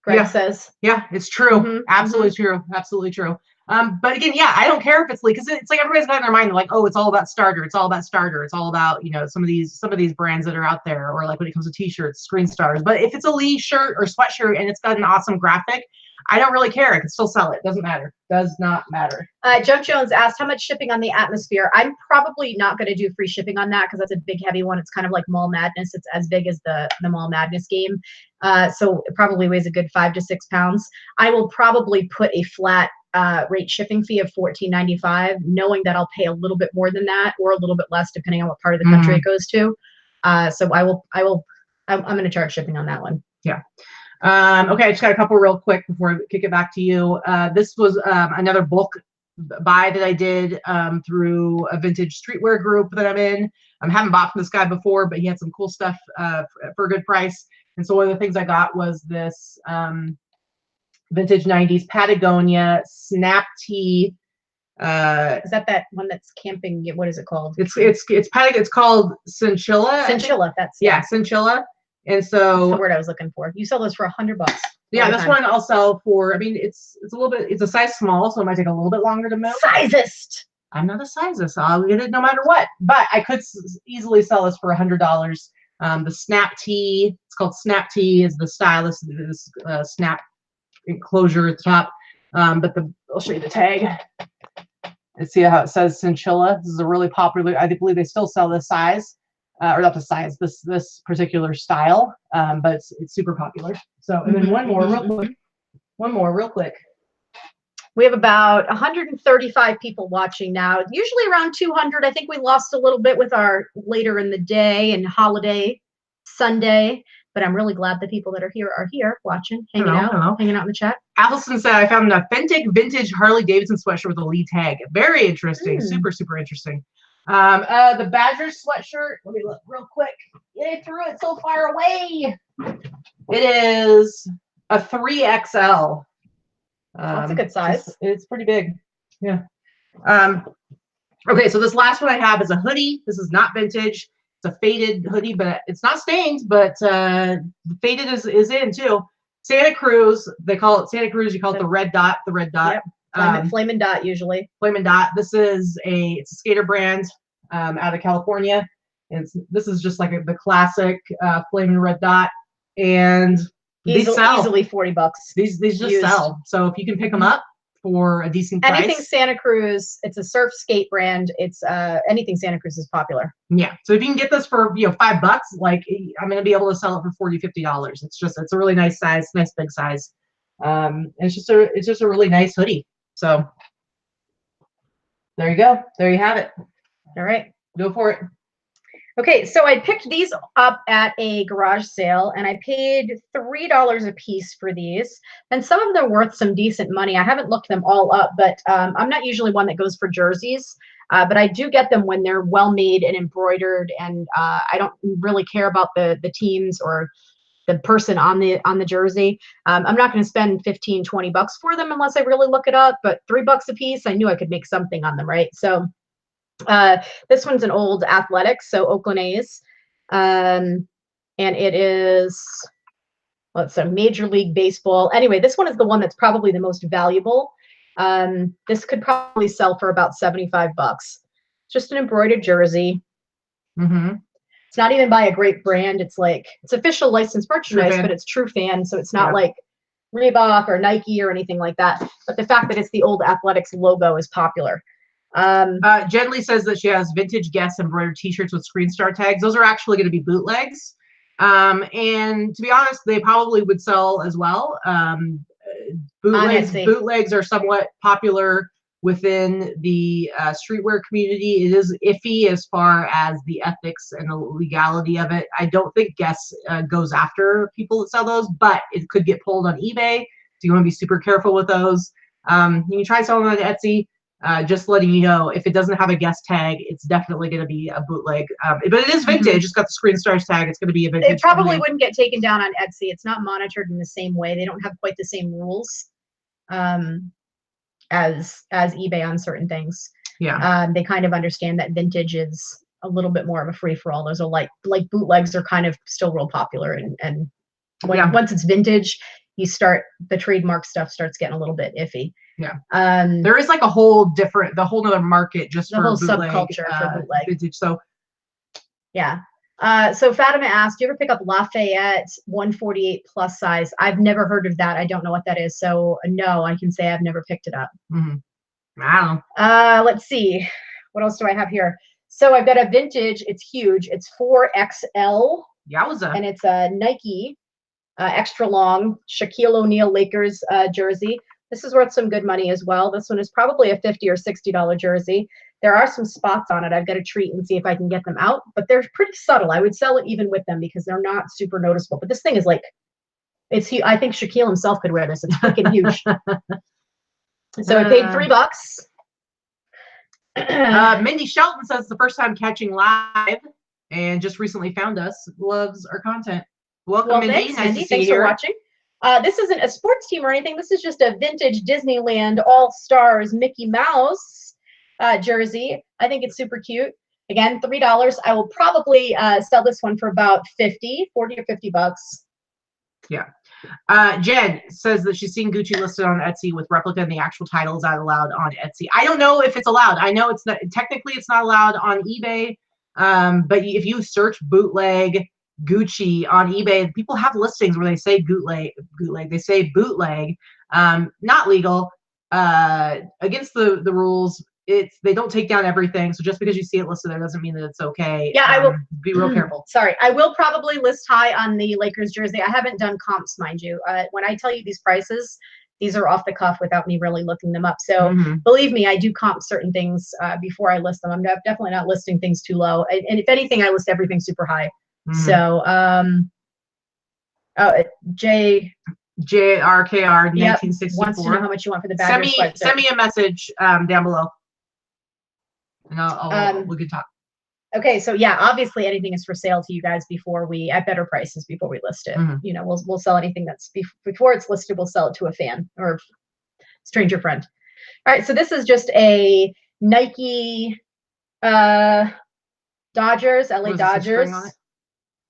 Greg says. Yeah, it's true. Absolutely true. Absolutely true. But again, yeah, I don't care if it's Lee, because it's like everybody's got in their mind, they're like, oh, it's all about starter. It's all about starter. It's all about, you know, some of these brands that are out there, or like when it comes to t-shirts, screen stars. But if it's a Lee shirt or sweatshirt and it's got an awesome graphic, I don't really care. I can still sell it. Doesn't matter. Does not matter. Jump Jones asked how much shipping on the Atmosphere. I'm probably not going to do free shipping on that because that's a big, heavy one. It's kind of like Mall Madness. It's as big as the Mall Madness game. So it probably weighs a good 5 to 6 pounds. I will probably put a flat rate shipping fee of $14.95, knowing that I'll pay a little bit more than that or a little bit less depending on what part of the country it goes to. So I'm going to charge shipping on that one. Yeah. Okay, I just got a couple real quick before I kick it back to you. This was another bulk buy that I did through a vintage streetwear group that I'm in. I haven't bought from this guy before, but he had some cool stuff for a good price. And so one of the things I got was this vintage 90s Patagonia snap tee. Is that one that's camping? What is it called? It's called Cinchilla. Cinchilla. Yeah, Cinchilla. And so that's the word I was looking for. You sell those for $100. Yeah, this one I'll sell for. I mean, it's a little bit. It's a size small, so it might take a little bit longer to move. Sizist. I'm not a sizist. I'll get it no matter what. But I could easily sell this for $100. The snap tee. It's called snap tee. Is the stylus. This snap enclosure at the top. But I'll show you the tag. And see how it says Cinchilla. This is a really popular. I believe they still sell this size. Or not the size, this particular style, but it's super popular. So, and then one more real quick. We have about 135 people watching now. Usually around 200. I think we lost a little bit with our later in the day and holiday Sunday, but I'm really glad the people that are here watching, hanging out in the chat. Allison said, I found an authentic vintage Harley Davidson sweatshirt with a Lee tag. Very interesting. Super, super interesting. The Badger sweatshirt, let me look real quick. It threw it so far away. It is a 3XL. That's a good size. It's pretty big. Yeah. Okay, so this last one I have is a hoodie. This is not vintage. It's a faded hoodie, but it's not stained, but faded is in too. Santa Cruz, they call it Santa Cruz. You call it the red dot. Yep. Flamin' Dot usually. Flamin' Dot. This is it's a skater brand out of California. And this is just like the classic Flamin' Red Dot. And these sell. Easily $40. These just used. Sell. So if you can pick them up for a decent price. Anything Santa Cruz, it's a surf skate brand. It's anything Santa Cruz is popular. Yeah. So if you can get this for $5, like I'm gonna be able to sell it for $40, $50. It's a really nice size, nice big size. And it's just a really nice hoodie. So there you go. There you have it. All right. Go for it. Okay, so I picked these up at a garage sale and I paid $3 a piece for these. And some of them are worth some decent money. I haven't looked them all up, but I'm not usually one that goes for jerseys. But I do get them when they're well made and embroidered, and I don't really care about the teams or the person on the jersey. I'm not going to spend $15, $20 for them unless I really look it up, but $3 a piece, I knew I could make something on them, right? So this one's an old Athletics, so Oakland A's. And it is, well, it's a Major League Baseball. Anyway, this one is the one that's probably the most valuable. This could probably sell for about $75. Just an embroidered jersey. Mm-hmm. It's not even by a great brand. It's official licensed merchandise, but it's True Fan, so it's not like Reebok or Nike or anything like that. But the fact that it's the old Athletics logo is popular. Jen Lee says that she has vintage Guess embroidered t-shirts with screen star tags. Those are actually going to be bootlegs. And to be honest, they probably would sell as well. Bootlegs are somewhat popular within the streetwear community. It is iffy as far as the ethics and the legality of it. I don't think Guess goes after people that sell those, but it could get pulled on eBay. So you want to be super careful with those. You can try selling on Etsy. Just letting you know, if it doesn't have a Guess tag, it's definitely going to be a bootleg. But it is vintage. Mm-hmm. It's got the screen stars tag. It's going to be a vintage. It probably wouldn't get taken down on Etsy. It's not monitored in the same way. They don't have quite the same rules as eBay on certain things. Yeah. They kind of understand that vintage is a little bit more of a free for all. Those are like bootlegs are kind of still real popular, and once it's vintage, the trademark stuff starts getting a little bit iffy. Yeah. There is like a whole other market just for whole bootleg, subculture for bootleg vintage. So yeah. So Fatima asked, do you ever pick up Lafayette 148 plus size? I've never heard of that. I don't know what that is. So no, I can say I've never picked it up. I don't know. Let's see. What else do I have here? So I've got a vintage. It's huge. It's 4XL. Yowza. And it's a Nike extra long Shaquille O'Neal Lakers jersey. This is worth some good money as well. This one is probably a $50 or $60 jersey. There are some spots on it. I've got to treat and see if I can get them out, but they're pretty subtle. I would sell it even with them because they're not super noticeable. But this thing is like, it's huge. I think Shaquille himself could wear this. It's freaking huge. So I paid $3. Mindy Shelton says the first time catching live and just recently found us. Loves our content. Welcome, Mindy. Thanks, nice Mindy. To see thanks you for watching. This isn't a sports team or anything. This is just a vintage Disneyland All-Stars Mickey Mouse jersey. I think it's super cute. Again, $3. I will probably sell this one for about 40 or 50 bucks. Yeah. Jen says that she's seen Gucci listed on Etsy with replica and the actual title is not allowed on Etsy. I don't know if it's allowed. I know it's not, technically it's not allowed on eBay. But if you search bootleg Gucci on eBay, people have listings where they say bootleg, they say bootleg, not legal, against the rules. They don't take down everything. So just because you see it listed there doesn't mean that it's okay. Yeah, I will be real careful. Sorry, I will probably list high on the Lakers jersey. I haven't done comps, mind you. When I tell you these prices, these are off the cuff without me really looking them up. So believe me, I do comp certain things before I list them. I'm definitely not listing things too low. And if anything, I list everything super high. So, JRKR 1964 wants to know how much you want for the Badger sweatshirt. Send me a message down below, and we can talk. Okay, so yeah, obviously anything is for sale to you guys at better prices before we list it. You know, we'll sell anything that's before it's listed. We'll sell it to a fan or stranger friend. All right, so this is just a Nike Dodgers, LA Dodgers.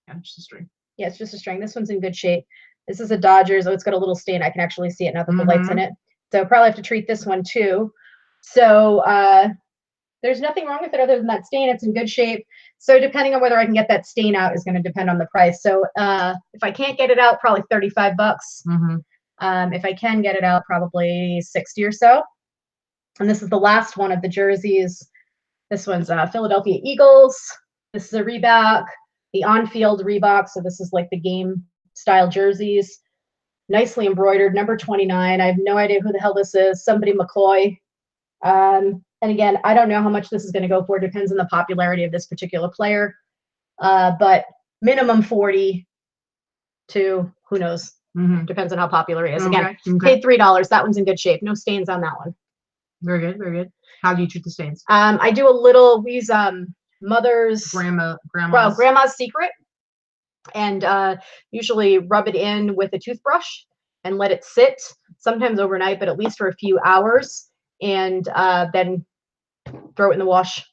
Yeah, just a string. Yeah, it's just a string. This one's in good shape. This is a Dodgers. Oh, it's got a little stain. I can actually see it now that the light's in it. So probably have to treat this one too. So there's nothing wrong with it other than that stain. It's in good shape. So depending on whether I can get that stain out is going to depend on the price. So if I can't get it out, probably 35 bucks. If I can get it out, probably 60 or so. And this is the last one of the jerseys. This one's Philadelphia Eagles. This is a Reebok, the on-field Reebok. So this is like the game style jerseys. Nicely embroidered, number 29. I have no idea who the hell this is. Somebody McCoy. And again, I don't know how much this is going to go for. It depends on the popularity of this particular player. But minimum 40 to who knows. Depends on how popular he is. Again, paid $3. That one's in good shape. No stains on that one. Very good, very good. How do you treat the stains? I do a little, we use grandma's secret, and usually rub it in with a toothbrush and let it sit, sometimes overnight, but at least for a few hours, and then throw it in the wash.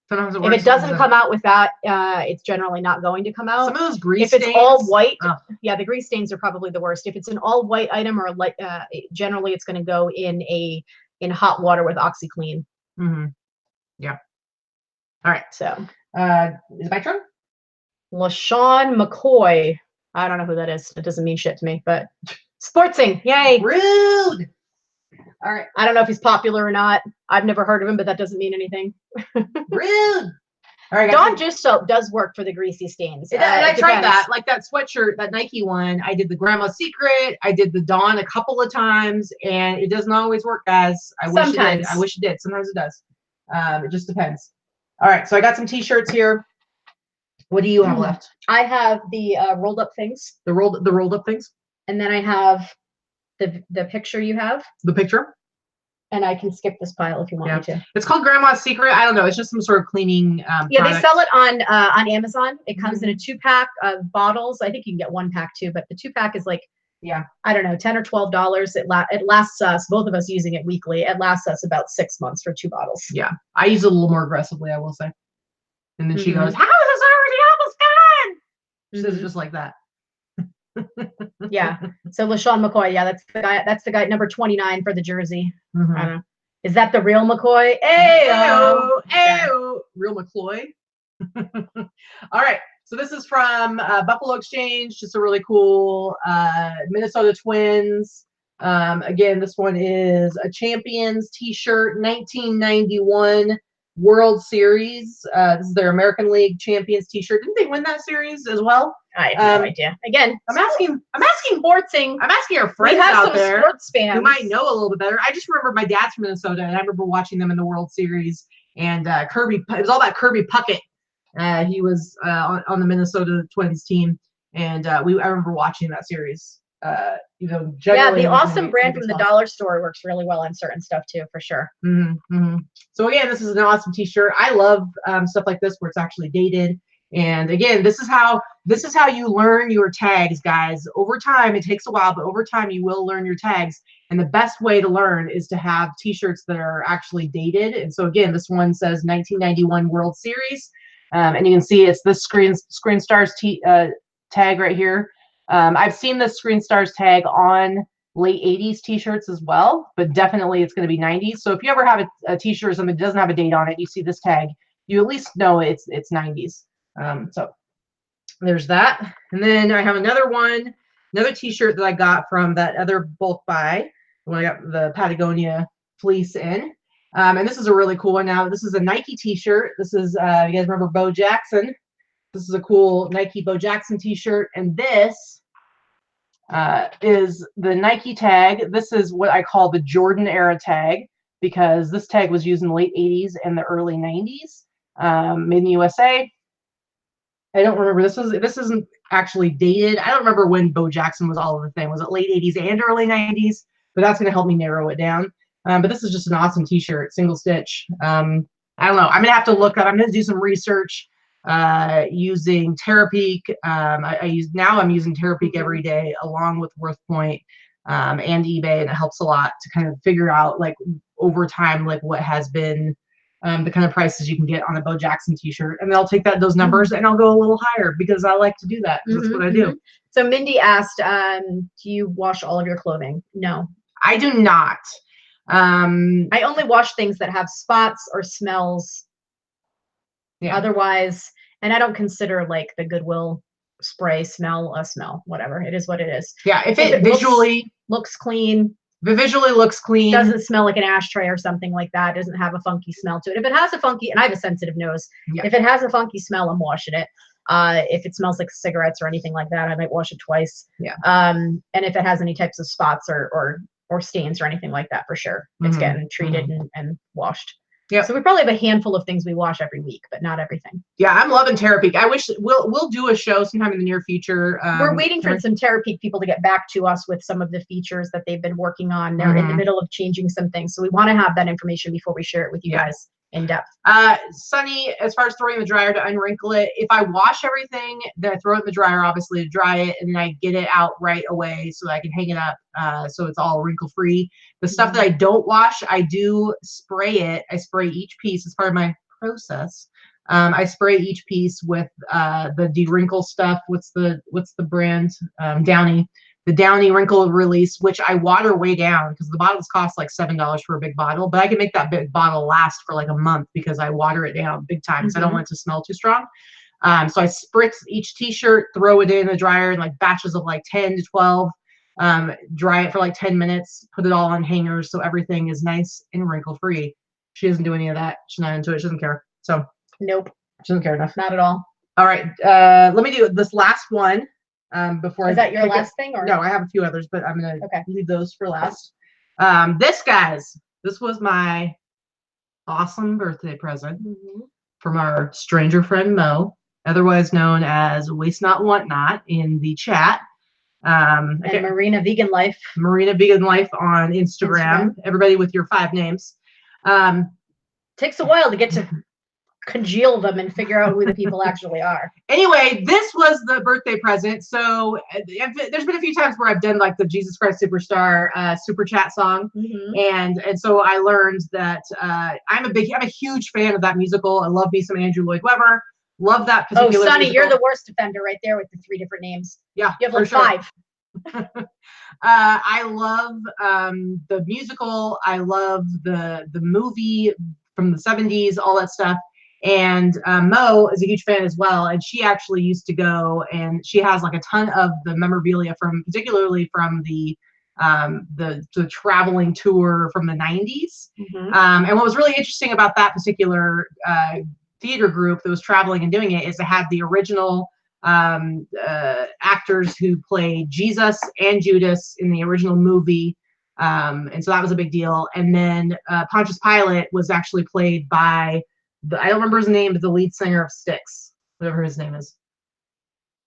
Sometimes if it doesn't come out with that, it's generally not going to come out. Some of those grease stains. If it's all white, yeah, the grease stains are probably the worst. If it's an all white item or like, generally it's going to go in hot water with OxyClean. Yeah. All right. So, is it my turn? LaShawn McCoy. I don't know who that is. It doesn't mean shit to me, but sportsing. Yay. Rude. All right. I don't know if he's popular or not. I've never heard of him, but that doesn't mean anything. Rude. All right. Dawn dish soap does work for the greasy stains. And I tried that, like that sweatshirt, that Nike one. I did the Grandma's Secret. I did the Dawn a couple of times, and it doesn't always work, guys. I wish it did. I wish it did. Sometimes it does. It just depends. All right. So I got some T-shirts here. What do you have left? I have the rolled up things. The rolled up things. And then I have the picture you have. The picture. And I can skip this pile if you want me to. It's called Grandma's Secret. I don't know. It's just some sort of cleaning. Yeah, product. They sell it on Amazon. It comes in a 2-pack of bottles. I think you can get 1-pack too, but the 2-pack is like, I don't know, $10 or $12. It lasts us, both of us using it weekly. It lasts us about 6 months for 2 bottles. Yeah, I use it a little more aggressively, I will say. And then she goes, "How is this already almost gone?" She says it just like that. Yeah. So LaShawn McCoy, yeah, that's the guy. That's the guy number 29 for the jersey. I don't know. Is that the real McCoy? Hey, real McCoy. All right. So this is from Buffalo Exchange. Just a really cool Minnesota Twins. Again, this one is a Champions T-shirt, 1991 World Series. This is their American League Champions T-shirt. Didn't they win that series as well? I have no idea. Again, I'm asking sportsing. I'm asking our friends We have out some there sports fans who might know a little bit better. I just remember my dad's from Minnesota, and I remember watching them in the World Series. And Kirby, it was all about Kirby Puckett. He was on the Minnesota Twins team, and I remember watching that series. Yeah, the awesome brand from the dollar store works really well on certain stuff too, for sure. So again, this is an awesome T-shirt. I love stuff like this where it's actually dated. And again, this is how you learn your tags, guys. Over time, it takes a while, but over time you will learn your tags. And the best way to learn is to have T-shirts that are actually dated. And so again, this one says 1991 World Series, and you can see it's this Screen Stars tag right here. I've seen the Screen Stars tag on late 80s T-shirts as well, but definitely it's going to be 90s. So if you ever have a T-shirt or something that doesn't have a date on it, you see this tag, you at least know it's 90s. So there's that. And then I have another T-shirt that I got from that other bulk buy when I got the Patagonia fleece in. And this is a really cool one. Now, this is a Nike T-shirt. This is, you guys remember Bo Jackson? This is a cool Nike Bo Jackson T-shirt. And this is the Nike tag. This is what I call the Jordan era tag, because this tag was used in the late 80s and the early 90s. Made in the USA. I don't remember. This isn't actually dated. I don't remember when Bo Jackson was all of the thing. Was it late 80s and early 90s? But that's going to help me narrow it down. But this is just an awesome T-shirt, single stitch. I don't know. I'm going to have to look up. I'm going to do some research using Terapeak. I'm using Terapeak every day along with WorthPoint and eBay, and it helps a lot to kind of figure out like over time like what has been the kind of prices you can get on a Bo Jackson T-shirt, and then I'll take those numbers and I'll go a little higher because I like to do that. That's what I do. So Mindy asked, do you wash all of your clothing? No, I do not. I only wash things that have spots or smells. Yeah. Otherwise, and I don't consider like the Goodwill spray smell a smell. Whatever, it is what it is. Yeah, if it visually looks clean. If it visually looks clean, doesn't smell like an ashtray or something like that, doesn't have a funky smell to it. If it has a funky, and I have a sensitive nose, if it has a funky smell, I'm washing it. If it smells like cigarettes or anything like that, I might wash it twice. Yeah. And if it has any types of spots or stains or anything like that, for sure, it's getting treated and washed. Yeah. So we probably have a handful of things we wash every week, but not everything. Yeah, I'm loving Terapeak. I wish we'll do a show sometime in the near future. We're waiting for some Terapeak people to get back to us with some of the features that they've been working on. They're in the middle of changing some things, so we want to have that information before we share it with you guys in depth. Sunny, as far as throwing in the dryer to unwrinkle it, if I wash everything, then I throw it in the dryer, obviously, to dry it, and then I get it out right away so that I can hang it up so it's all wrinkle free. The stuff that I don't wash, I do spray it. I spray each piece as part of my process. I spray each piece with the de-wrinkle stuff. What's the brand? Downy. The Downy Wrinkle Release, which I water way down because the bottles cost like $7 for a big bottle, but I can make that big bottle last for like a month because I water it down big time because I don't want it to smell too strong. So I spritz each T-shirt, throw it in the dryer in like batches of like 10 to 12, dry it for like 10 minutes, put it all on hangers so everything is nice and wrinkle free. She doesn't do any of that. She's not into it. She doesn't care. So nope, she doesn't care enough. Not at all. All right, let me do this last one. Before is that your last thing, or no? I have a few others, but I'm gonna leave those for last. This was my awesome birthday present from our stranger friend Mo, otherwise known as Waste Not Want Not in the chat. And Marina Vegan Life on Instagram. Everybody with your 5 names. Takes a while to get to congeal them and figure out who the people actually are. Anyway, this was the birthday present. So there's been a few times where I've done like the Jesus Christ Superstar super chat song, and so I learned that I'm a huge fan of that musical. I love me some Andrew Lloyd Webber. Love that particular. Oh, Sonny, musical. you're the worst offender right there with the 3 different names. Yeah, you have like sure. 5. I love the musical. I love the movie from the 70s, all that stuff. And Mo is a huge fan as well. And she actually used to go, and she has like a ton of the memorabilia from, particularly from the traveling tour from the 90s. Mm-hmm. And what was really interesting about that particular theater group that was traveling and doing it is it had the original actors who played Jesus and Judas in the original movie. And so that was a big deal. And then Pontius Pilate was actually played by I don't remember his name, but the lead singer of Styx, whatever his name is.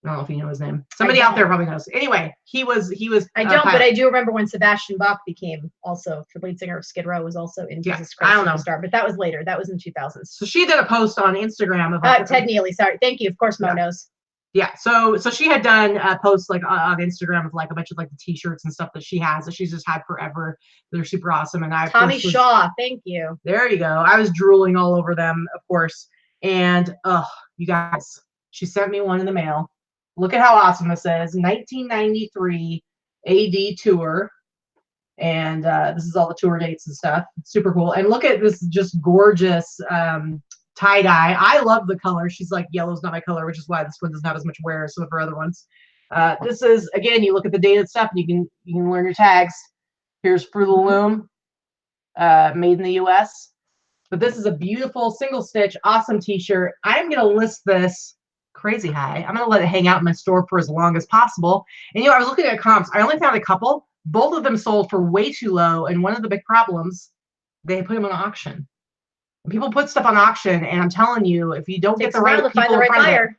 I don't know if you know his name. Somebody out there probably knows. Anyway, he was. I don't, but I do remember when Sebastian Bach became also the lead singer of Skid Row, was also in Jesus Christ Superstar, but that was later. That was in 2000s. So she did a post on Instagram of Ted Neely. Sorry, thank you. Of course, Mo knows. Yeah, so she had done posts like on Instagram of like a bunch of like the t-shirts and stuff that she has that she's just had forever. They're super awesome. And Tommy Shaw, thank you. There you go. I was drooling all over them, of course. And you guys, she sent me one in the mail. Look at how awesome this is. 1993 AD tour. And this is all the tour dates and stuff. Super cool. And look at this just gorgeous tie-dye. I love the color. She's like, yellow's not my color, which is why this one doesn't have as much wear as some of her other ones. This is, again, you look at the dated stuff and you can learn your tags. Here's Fruit of the Loom, made in the US. But this is a beautiful single stitch, awesome t-shirt. I'm going to list this crazy high. I'm going to let it hang out in my store for as long as possible. And I was looking at comps. I only found a couple. Both of them sold for way too low. And one of the big problems, they put them on auction. People put stuff on auction, and I'm telling you, if you don't get the right people in front of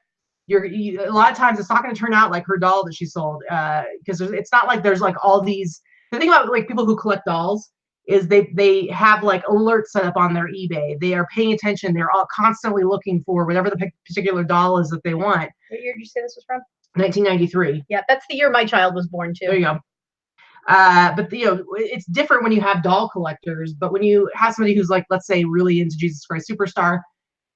it, a lot of times it's not going to turn out like her doll that she sold, because it's not like there's like all these. The thing about like people who collect dolls is they have like alerts set up on their eBay. They are paying attention. They're all constantly looking for whatever the particular doll is that they want. What year did you say this was from? 1993. Yeah, that's the year my child was born too. There you go. But it's different when you have doll collectors, but when you have somebody who's like, let's say, really into Jesus Christ Superstar,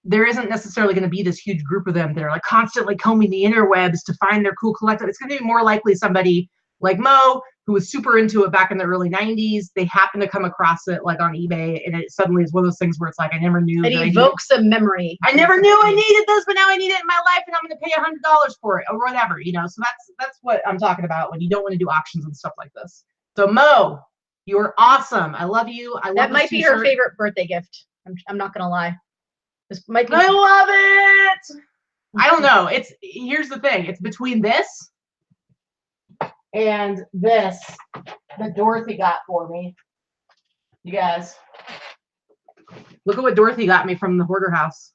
there isn't necessarily going to be this huge group of them that are like constantly combing the interwebs to find their cool collector. It's going to be more likely somebody like Mo, who was super into it back in the early 90s. They happen to come across it like on eBay, and it suddenly is one of those things where it's like, I never knew. It evokes a memory. I never knew I needed this, but now I need it in my life, and I'm going to pay $100 for it or whatever, So that's what I'm talking about when you don't want to do auctions and stuff like this. So Mo, you're awesome. I love you. I love that might be her favorite birthday gift. I'm not gonna lie. This might be. I love it. I don't know. Here's the thing. It's between this and this that Dorothy got for me. You guys, look at what Dorothy got me from the hoarder house.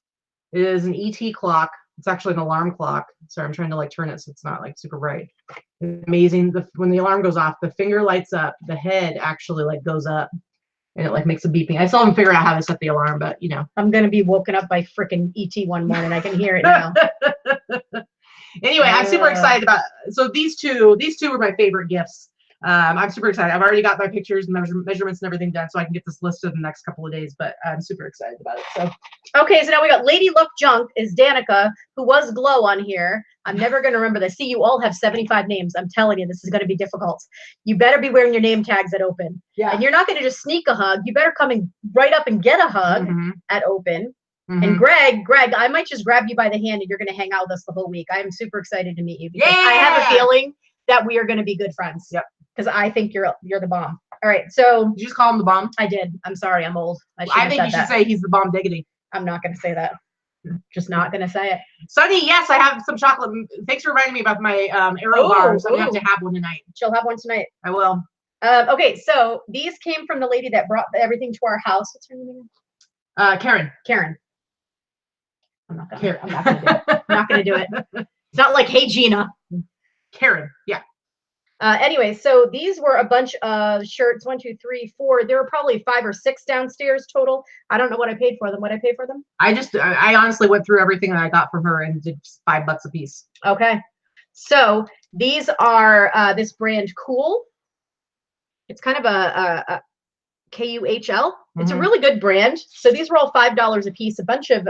It is an ET clock. It's actually an alarm clock. Sorry, I'm trying to like turn it so it's not like super bright. It's amazing. When the alarm goes off, the finger lights up. The head actually like goes up, and it like makes a beeping. I still haven't figured out how to set the alarm, but I'm gonna be woken up by freaking ET one morning. I can hear it now. Anyway, I'm super excited about. So these two were my favorite gifts. I'm super excited. I've already got my pictures and measurements and everything done, so I can get this listed in the next couple of days. But I'm super excited about it. So okay, so now we got Lady Luck Junk is Danica, who was Glow on here. I'm never gonna remember this. See, you all have 75 names. I'm telling you, this is gonna be difficult. You better be wearing your name tags at open. Yeah. And you're not gonna just sneak a hug. You better come and right up and get a hug at open. And Greg, I might just grab you by the hand and you're gonna hang out with us the whole week. I am super excited to meet you because I have a feeling that we are gonna be good friends. Yep. Because I think you're the bomb. All right, so did you just call him the bomb? I did. I'm sorry, I'm old. I think you should say he's the bomb diggity. I'm not gonna say that. Just not gonna say it. Sunny, yes, I have some chocolate. Thanks for reminding me about my Aero bars. I'm gonna have to have one tonight. She'll have one tonight. I will. Okay, so these came from the lady that brought everything to our house. What's her name again? Karen. Karen. I'm not gonna do it. I'm not gonna do it. It's not like, hey Gina. Karen, yeah. Anyway, so these were a bunch of shirts. 1, 2, 3, 4. There were probably 5 or 6 downstairs total. I don't know what I paid for them. What I paid for them? I honestly went through everything that I got from her and did $5 a piece. Okay. So these are this brand Cool. It's kind of a KUHL. It's a really good brand. So these were all $5 a piece. A bunch of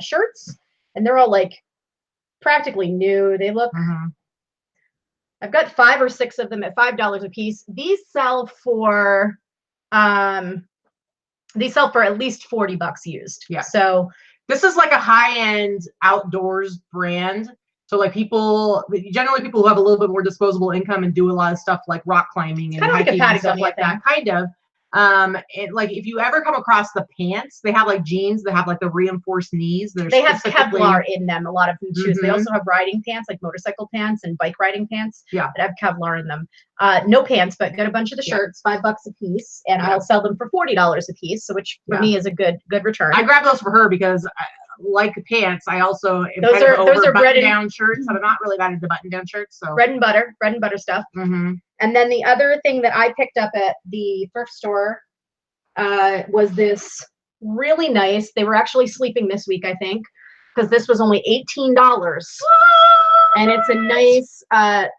shirts and they're all like practically new. They look. I've got 5 or 6 of them at $5 a piece. These sell for at least $40 used. Yeah. So this is like a high-end outdoors brand. So like generally people who have a little bit more disposable income and do a lot of stuff like rock climbing and hiking and stuff like that, kind of. Like if you ever come across the pants, they have like jeans that have like the reinforced knees. They have Kevlar in them, a lot of them too. So they also have riding pants, like motorcycle pants and bike riding pants that have Kevlar in them. No pants, but got a bunch of the shirts, $5 a piece, and I'll sell them for $40 a piece, so which for me is a good return. I grabbed those for her because like pants, I also those are button-down shirts. I'm not really that into button-down shirts. So bread and butter stuff. And then the other thing that I picked up at the thrift store was this really nice. They were actually sleeping this week, I think, because this was only $18. And it's a nice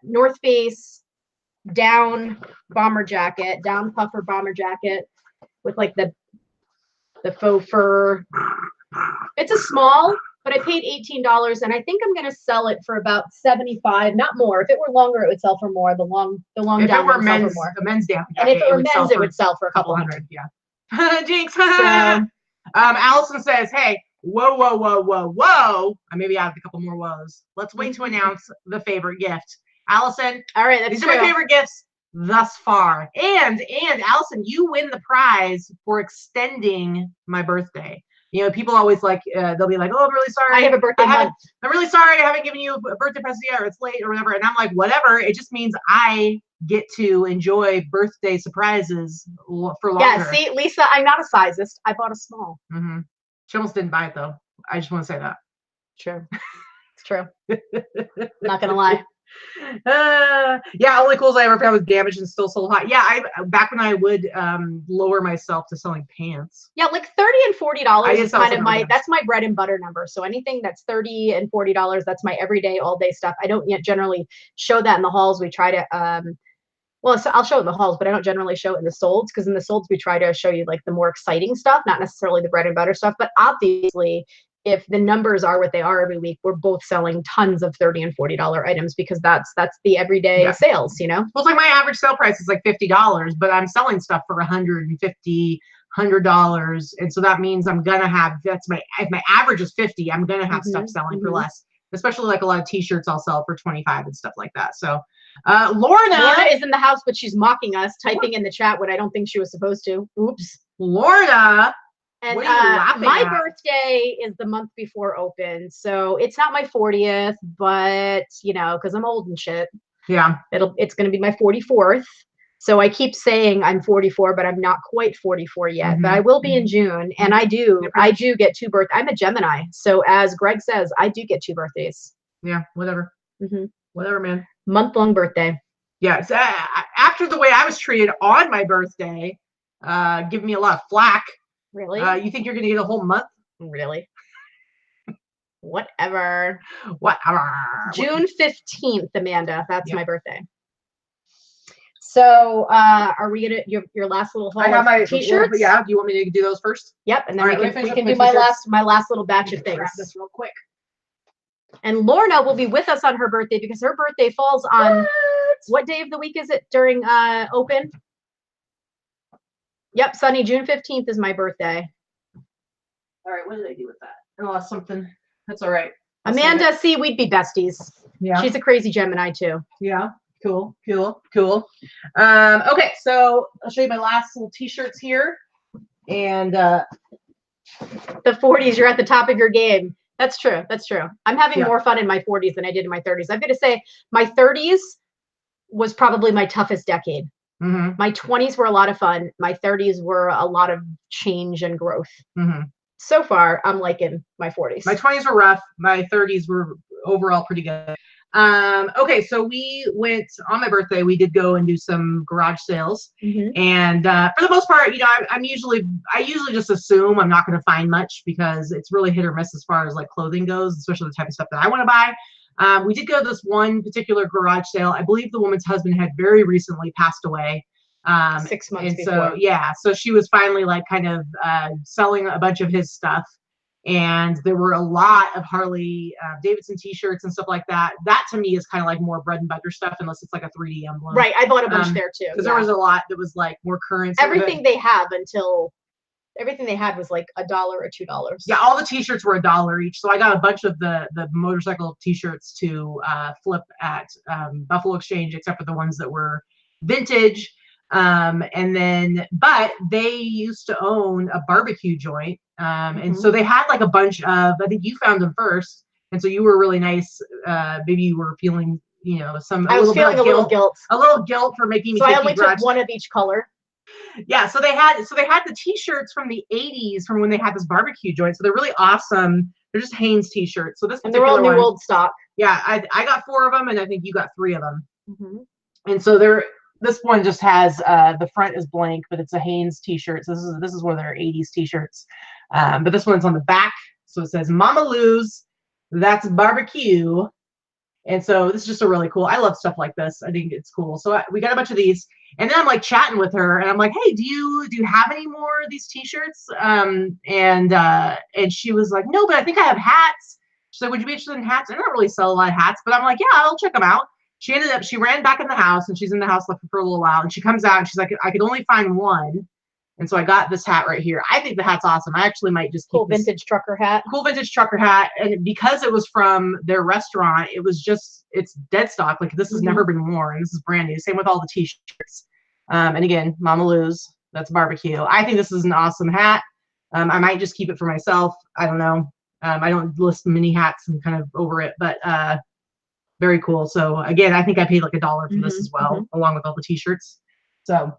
North Face down puffer bomber jacket with like the faux fur. It's a small, but I paid $18, and I think I'm going to sell it for about $75, not more. If it were longer, it would sell for more. The long if down it were would sell for more. The men's down jacket, and if it were men's, it would sell for a couple hundred. Yeah. Jinx. So, Allison says, "Hey, whoa! I maybe add a couple more woes. Let's wait to announce the favorite gift." Allison, all right, these are my favorite gifts thus far. And Allison, you win the prize for extending my birthday. You know, people always like, they'll be like, "Oh, I'm really sorry. I have a birthday month. I'm really sorry I haven't given you a birthday present yet, or it's late or whatever." And I'm like, whatever. It just means I get to enjoy birthday surprises for longer. Yeah, see, Lisa, I'm not a sizist. I bought a small. She almost didn't buy it, though. I just want to say that. True. It's true. Not going to lie. Yeah, only clothes I ever found was damaged and still sold hot. Yeah, back when I would lower myself to selling pants. Yeah, like $30 and $40 is kind of that's my bread and butter number. So anything that's $30 and $40, that's my everyday, all day stuff. I don't yet generally show that in the hauls. We try to well, so I'll show it in the hauls, but I don't generally show it in the solds, because in the solds we try to show you like the more exciting stuff, not necessarily the bread and butter stuff. But obviously, if the numbers are what they are every week, we're both selling tons of $30 and $40 items, because that's the everyday sales, you know? Well, it's like my average sale price is like $50, but I'm selling stuff for $150, $100. And so that means I'm going to have, if my average is 50, I'm going to have stuff selling for less, especially like a lot of t-shirts I'll sell for 25 and stuff like that. So Lorna is in the house, but she's mocking us, typing in the chat what I don't think she was supposed to. Oops. Lorna. And my birthday is the month before open, so it's not my 40th, but you know, because I'm old and shit. Yeah. It's gonna be my 44th. So I keep saying I'm 44, but I'm not quite 44 yet. But I will be in June, and I do get 2 birthdays. I'm a Gemini, so as Greg says, I do get 2 birthdays. Yeah, whatever. Whatever, man. Month-long birthday. Yeah. So, after the way I was treated on my birthday, giving me a lot of flack. Really? You think you're going to get a whole month? Really? Whatever. Whatever. June 15th, Amanda. That's my birthday. So, are we gonna your last little haul? I have my t-shirts. Yeah. Do you want me to do those first? Yep, and then we can do my last little batch of things. Grab this real quick. And Lorna will be with us on her birthday, because her birthday falls on what day of the week is it during open? Yep, Sunny, June 15th is my birthday. All right, what did I do with that? I lost something. That's all right. Amanda, see, we'd be besties. Yeah. She's a crazy Gemini too. Yeah. Cool. Okay, so I'll show you my last little t-shirts here. And the 40s, you're at the top of your game. That's true. I'm having more fun in my 40s than I did in my 30s. I'm going to say my 30s was probably my toughest decade. My 20s were a lot of fun. My 30s were a lot of change and growth. So far, I'm liking my 40s. My 20s were rough. My 30s were overall pretty good. Okay, so we went on my birthday. We did go and do some garage sales, and for the most part, you know, I usually just assume I'm not going to find much, because it's really hit or miss as far as like clothing goes, especially the type of stuff that I want to buy. We did go to this one particular garage sale. I believe the woman's husband had very recently passed away. 6 months and before. So she was finally like kind of selling a bunch of his stuff. And there were a lot of Harley Davidson t-shirts and stuff like that. That to me is kind of like more bread and butter stuff, unless it's like a 3D emblem. Right. I bought a bunch there too. Because there was a lot that was like more current. Everything they have everything they had was like $1 or $2. Yeah, all the t-shirts were $1 each. So I got a bunch of the motorcycle t-shirts to flip at Buffalo Exchange, except for the ones that were vintage. And then, but they used to own a barbecue joint. And so they had like a bunch of, I think you found them first. And so you were really nice. Maybe you were feeling, you know, I was feeling a little guilt. A little guilt for making me. So I only took one of each color. Yeah, so they had the t-shirts from the 80s from when they had this barbecue joint. So they're really awesome. They're just Hanes t-shirts. So this and they're all new old stock. Yeah, I got 4 of them, and I think you got 3 of them. And so this one just has the front is blank, but it's a Hanes t-shirt. So this is one of their 80s t-shirts. But this one's on the back, so it says Mama Lou's, that's barbecue. And so this is just a really cool. I love stuff like this. I think it's cool. So we got a bunch of these, and then I'm like chatting with her, and I'm like, "Hey, do you have any more of these t-shirts?" And she was like, "No, but I think I have hats." She's like, "Would you be interested in hats?" I don't really sell a lot of hats, but I'm like, "Yeah, I'll check them out." She ran back in the house, and she's in the house looking for a little while, and she comes out and she's like, "I could only find one." And so I got this hat right here. I think the hat's awesome. I actually might just keep cool vintage trucker hat. Cool vintage trucker hat. And because it was from their restaurant, it's dead stock. Like this has never been worn. This is brand new. Same with all the t-shirts. And again, Mama Lou's, that's barbecue. I think this is an awesome hat. I might just keep it for myself. I don't know. I don't list mini hats and kind of over it, but very cool. So again, I think I paid like $1 for this as well, along with all the t-shirts. So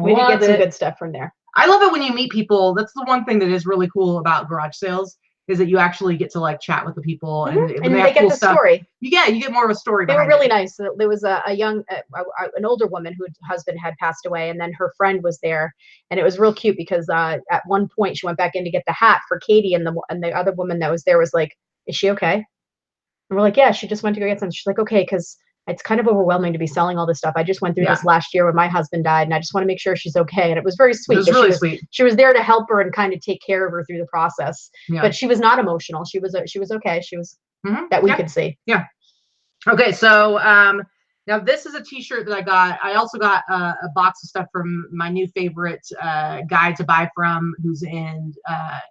we did get some good stuff from there. I love it when you meet people. That's the one thing that is really cool about garage sales, is that you actually get to like chat with the people and they get the story. You get more of a story. They were really nice. There was a young, an older woman whose husband had passed away, and then her friend was there, and it was real cute because at one point she went back in to get the hat for Katie, and the other woman that was there was like, "Is she okay?" And we're like, "Yeah, she just went to go get some." She's like, "Okay, because it's kind of overwhelming to be selling all this stuff. I just went through this last year when my husband died, and I just want to make sure she's okay." And it was very sweet. It was really sweet. She was there to help her and kind of take care of her through the process. Yeah. But she was not emotional. She was okay. She was that we could see. Yeah. Okay, so now this is a t-shirt that I got. I also got a box of stuff from my new favorite guy to buy from, who's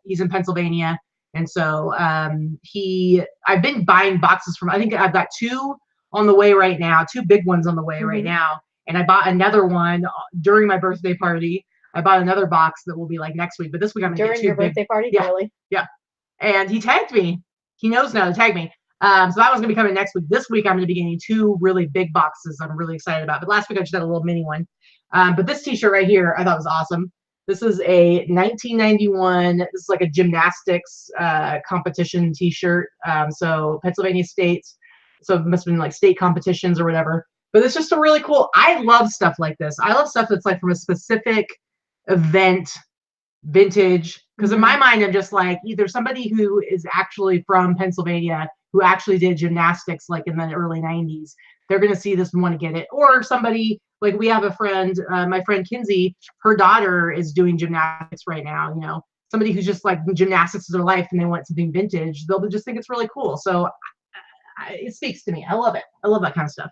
he's in Pennsylvania. And so I've been buying boxes from, I think I've got 2 on the way right now, 2 big ones on the way right now. And I bought another one during my birthday party. I bought another box that will be like next week, but this week I'm gonna get 2 during your birthday party. Yeah, really? Yeah. And he tagged me. He knows now to tag me. So that one's gonna be coming next week. This week I'm gonna be getting 2 really big boxes I'm really excited about. But last week I just got a little mini one. But this t-shirt right here I thought was awesome. This is a 1991. This is like a gymnastics competition t-shirt. So Pennsylvania State. So it must have been like state competitions or whatever. But it's just a really cool. I love stuff like this. I love stuff that's like from a specific event, vintage. Because in my mind, I'm just like either somebody who is actually from Pennsylvania who actually did gymnastics like in the early 90s. They're going to see this and want to get it. Or somebody like we have a friend, my friend Kinsey, her daughter is doing gymnastics right now. You know, somebody who's just like gymnastics is their life and they want something vintage. They'll just think it's really cool. So it speaks to me. I love it. I love that kind of stuff.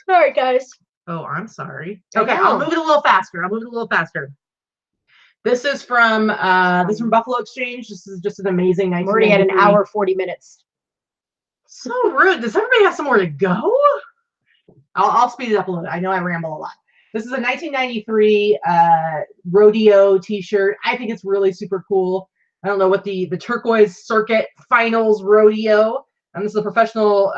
Sorry, guys. Oh, I'm sorry. Okay, I'll move it a little faster. This is from Buffalo Exchange. This is just an amazing. I'm already at 1 hour 40 minutes. So rude. Does everybody have somewhere to go? I'll speed it up a little bit. I know I ramble a lot. This is a 1993 rodeo T-shirt. I think it's really super cool. I don't know what the Turquoise Circuit Finals Rodeo. And this is the Professional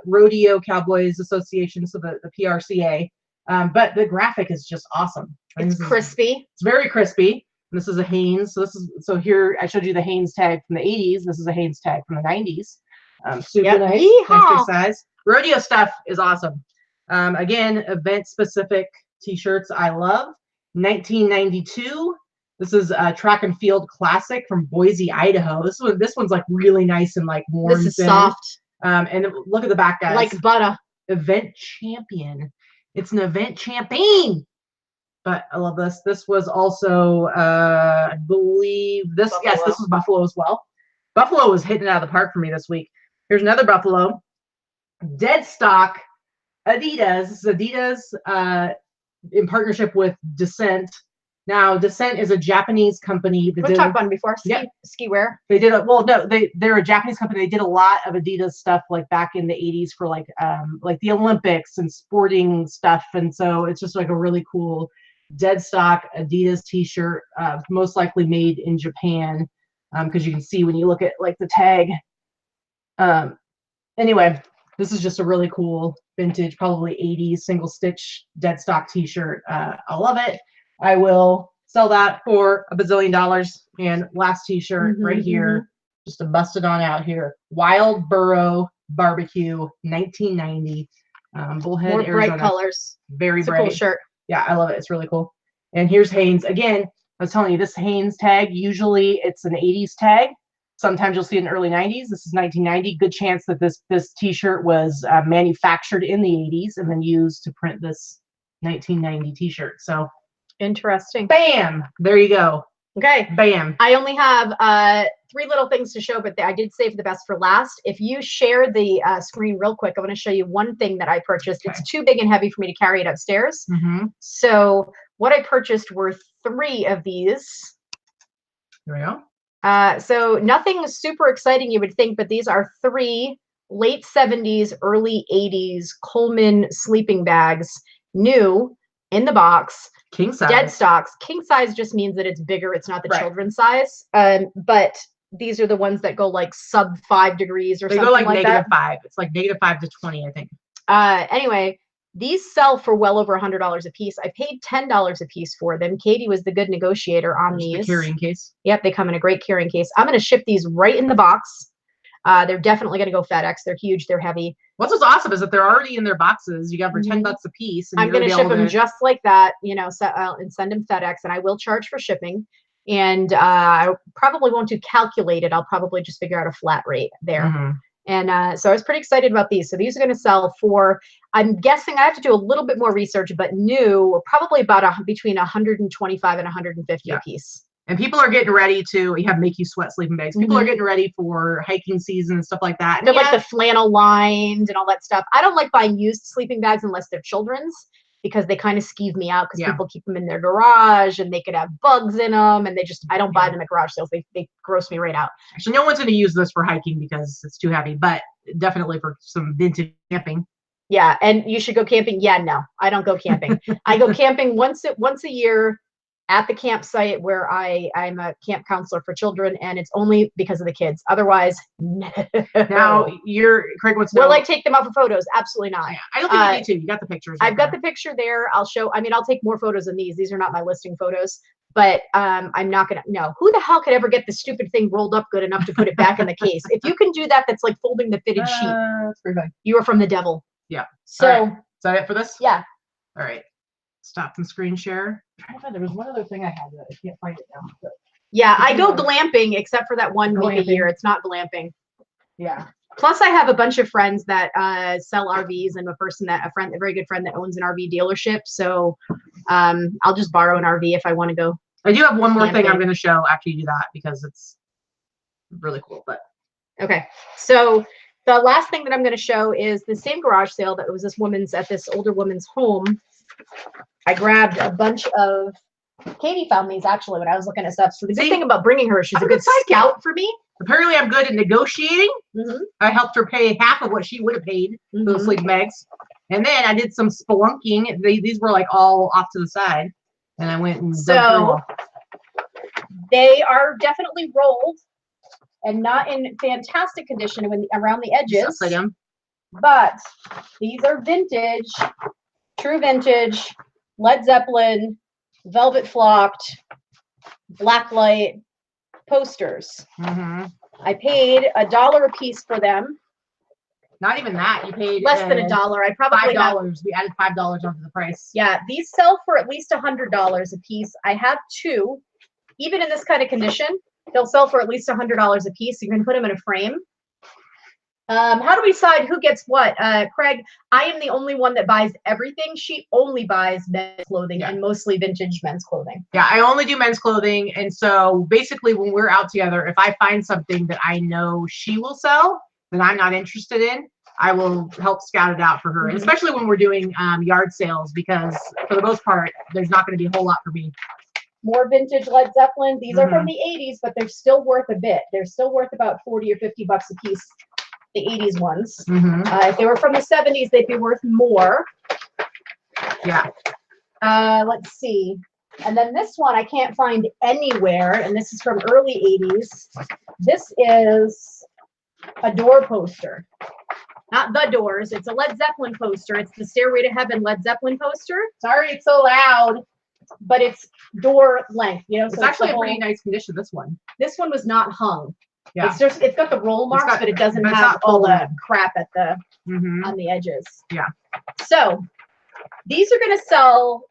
Rodeo Cowboys Association, so the PRCA. But the graphic is just awesome. It's crispy. It's very crispy. And this is a Hanes. So here I showed you the Hanes tag from the 80s. This is a Hanes tag from the 90s. Super nice. Nice big size. Rodeo stuff is awesome. Again, event specific T-shirts I love. 1992. This is a track and field classic from Boise, Idaho. This one's like really nice and like warm. This is soft. And look at the back, guys. Like butter. Event champion. It's an event champion. But I love this. This was also, I believe this. Buffalo. Yes, this was Buffalo as well. Buffalo was hitting it out of the park for me this week. Here's another Buffalo. Dead stock Adidas. This is Adidas in partnership with Descent. Now, Descent is a Japanese company. We've talked about them before. Ski wear. They did they're a Japanese company. They did a lot of Adidas stuff like back in the 80s for like the Olympics and sporting stuff. And so it's just like a really cool dead stock Adidas t-shirt, most likely made in Japan, because you can see when you look at like the tag. Anyway, this is just a really cool vintage, probably 80s single stitch dead stock t-shirt. I love it. I will sell that for $1 bazillion. And last t-shirt right here, just to bust it on out here. Wild Burrow Barbecue, 1990. Bullhead, more Arizona. bright colors. Very it's bright. A cool shirt. Yeah, I love it. It's really cool. And here's Hanes. Again, I was telling you, this Hanes tag, usually it's an 80s tag. Sometimes you'll see it in the early 90s. This is 1990. Good chance that this t-shirt was manufactured in the 80s and then used to print this 1990 t-shirt. So interesting. Bam! There you go. Okay. Bam. I only have 3 little things to show, but I did save the best for last. If you share the screen real quick, I want to show you one thing that I purchased. Okay. It's too big and heavy for me to carry it upstairs. So what I purchased were 3 of these. There we go. So nothing super exciting you would think, but these are 3 late 70s, early 80s Coleman sleeping bags, new in the box. King size. Dead stocks. King size just means that it's bigger. It's not the children's size. But these are the ones that go like sub 5 degrees or something like that. They go like -5. It's like -5 to 20, I think. Anyway, these sell for well over $100 a piece. I paid $10 a piece for them. Katie was the good negotiator on these. The carrying case. Yep, they come in a great carrying case. I'm going to ship these right in the box. They're definitely going to go FedEx. They're huge. They're heavy. What's awesome is that they're already in their boxes. You got for $10 a piece. And I'm going to ship them just like that, and send them FedEx. And I will charge for shipping. And I probably won't do calculated. I'll probably just figure out a flat rate there. And so I was pretty excited about these. So these are going to sell for, I'm guessing I have to do a little bit more research, but new, probably about between 125 and 150 a piece. And people are getting ready to make you sweat sleeping bags. People are getting ready for hiking season and stuff like that. They're like the flannel lined and all that stuff. I don't like buying used sleeping bags unless they're children's, because they kind of skeeve me out, because people keep them in their garage and they could have bugs in them, and I don't buy them at garage sales. They gross me right out. Actually, no one's going to use this for hiking because it's too heavy, but definitely for some vintage camping. Yeah, and you should go camping. Yeah, no, I don't go camping. I go camping once a year at the campsite where I'm a camp counselor for children, and it's only because of the kids. Otherwise, no. Now, Craig wants to know. Will I take them out for photos? Absolutely not. I don't think you need to. You got the pictures. I've got the picture there. I'll take more photos than these. These are not my listing photos, but I'm not going to, no. Who the hell could ever get the stupid thing rolled up good enough to put it back in the case? If you can do that, that's like folding the fitted sheet. That's pretty fun. You are from the devil. Yeah. So, right. Is that it for this? Yeah. All right. Stop and screen share. I'm trying to find, there was one other thing I had that I can't find it now. But yeah, I go glamping except for that one week a year. It's not glamping. Yeah. Plus, I have a bunch of friends that sell RVs, and a very good friend that owns an RV dealership. So I'll just borrow an RV if I want to go. I do have one more thing I'm going to show after you do that, because it's really cool. But okay, so the last thing that I'm going to show is the same garage sale that was at this older woman's home. I grabbed a bunch of, Katie found these actually when I was looking at stuff. So the good thing about bringing her, she's a good scout for me. Apparently I'm good at negotiating. I helped her pay half of what she would have paid for the sleeping bags. And then I did some spelunking. These were like all off to the side. And I went and so they are definitely rolled and not in fantastic condition around the edges. But these are vintage, true vintage, Led Zeppelin, velvet flocked, blacklight posters. I paid $1 a piece for them. Not even that. You paid less than $1. I probably $5. We added $5 onto the price. Yeah, these sell for at least $100 a piece. I have 2. Even in this kind of condition, they'll sell for at least $100 a piece. You're going to put them in a frame. How do we decide who gets what? Craig, I am the only one that buys everything. She only buys men's clothing and mostly vintage men's clothing. Yeah, I only do men's clothing. And so basically when we're out together, if I find something that I know she will sell that I'm not interested in, I will help scout it out for her. And especially when we're doing yard sales, because for the most part, there's not going to be a whole lot for me. More vintage Led Zeppelin. These are from the 80s, but they're still worth a bit. They're still worth about 40 or 50 bucks a piece. The 80s ones. If they were from the 70s, they'd be worth more. Yeah. Let's see. And then this one I can't find anywhere, and this is from early 80s. This is a door poster. Not the Doors. It's a Led Zeppelin poster. It's the Stairway to Heaven Led Zeppelin poster. Sorry it's so loud, but it's door length. You know, so it's actually a pretty nice condition, this one. This one was not hung. Yeah. It's got the roll marks, but it doesn't have all the crap at the on the edges. Yeah. So these are going to sell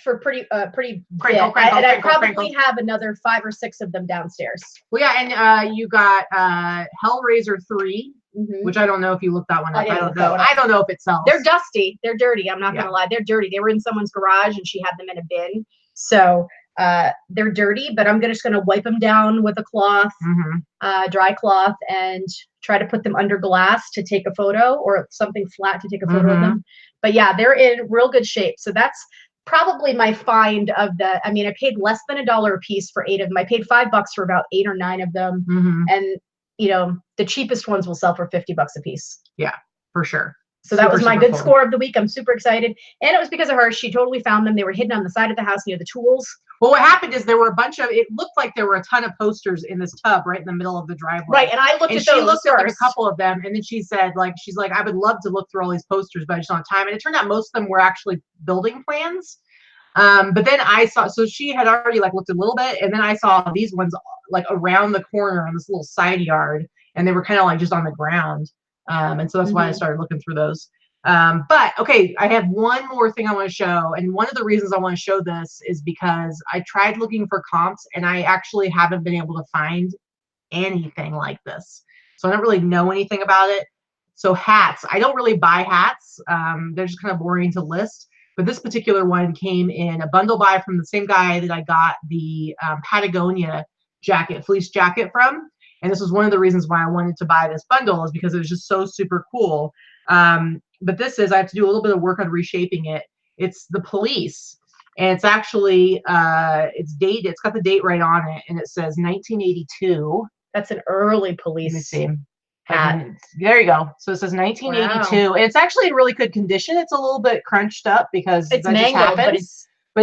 for pretty bit. And I probably have another 5 or 6 of them downstairs. Well, yeah, and you got Hellraiser 3, which I don't know if you looked that one up. I don't know. I don't know if it sells. They're dusty. They're dirty. I'm not going to lie. They're dirty. They were in someone's garage and she had them in a bin. So they're dirty, but I'm just going to wipe them down with a cloth, dry cloth, and try to put them under glass to take a photo, or something flat to take a photo of them. But yeah, they're in real good shape. So that's probably my find of the, I mean, I paid less than $1 a piece for 8 of them. I paid $5 for about 8 or 9 of them. And you know, the cheapest ones will sell for 50 bucks a piece. Yeah, for sure. So that was my good score of the week. I'm super excited. And it was because of her. She totally found them. They were hidden on the side of the house near the tools. Well, what happened is there were a bunch of, it looked like there were a ton of posters in this tub right in the middle of the driveway. Right. And I looked at those she looked first. at like a couple of them. And then she said, like, she's like, I would love to look through all these posters, but I just don't have time. And it turned out most of them were actually building plans. But then I saw, so she had already like looked a little bit. And then I saw these ones like around the corner on this little side yard. And they were kind of like just on the ground. And so that's why I started looking through those. But okay, I have one more thing I want to show. And one of the reasons I want to show this is because I tried looking for comps and I actually haven't been able to find anything like this. So I don't really know anything about it. So hats, I don't really buy hats. They're just kind of boring to list. But this particular one came in a bundle buy from the same guy that I got the Patagonia jacket, fleece jacket from. And this was one of the reasons why I wanted to buy this bundle, is because it was just so super cool. But this is, I have to do a little bit of work on reshaping it. It's the police. And it's actually, it's dated. It's got the date right on it. And it says 1982. That's an early police hat. There you go. So it says 1982. Wow. And it's actually in really good condition. It's a little bit crunched up because it's mangled, but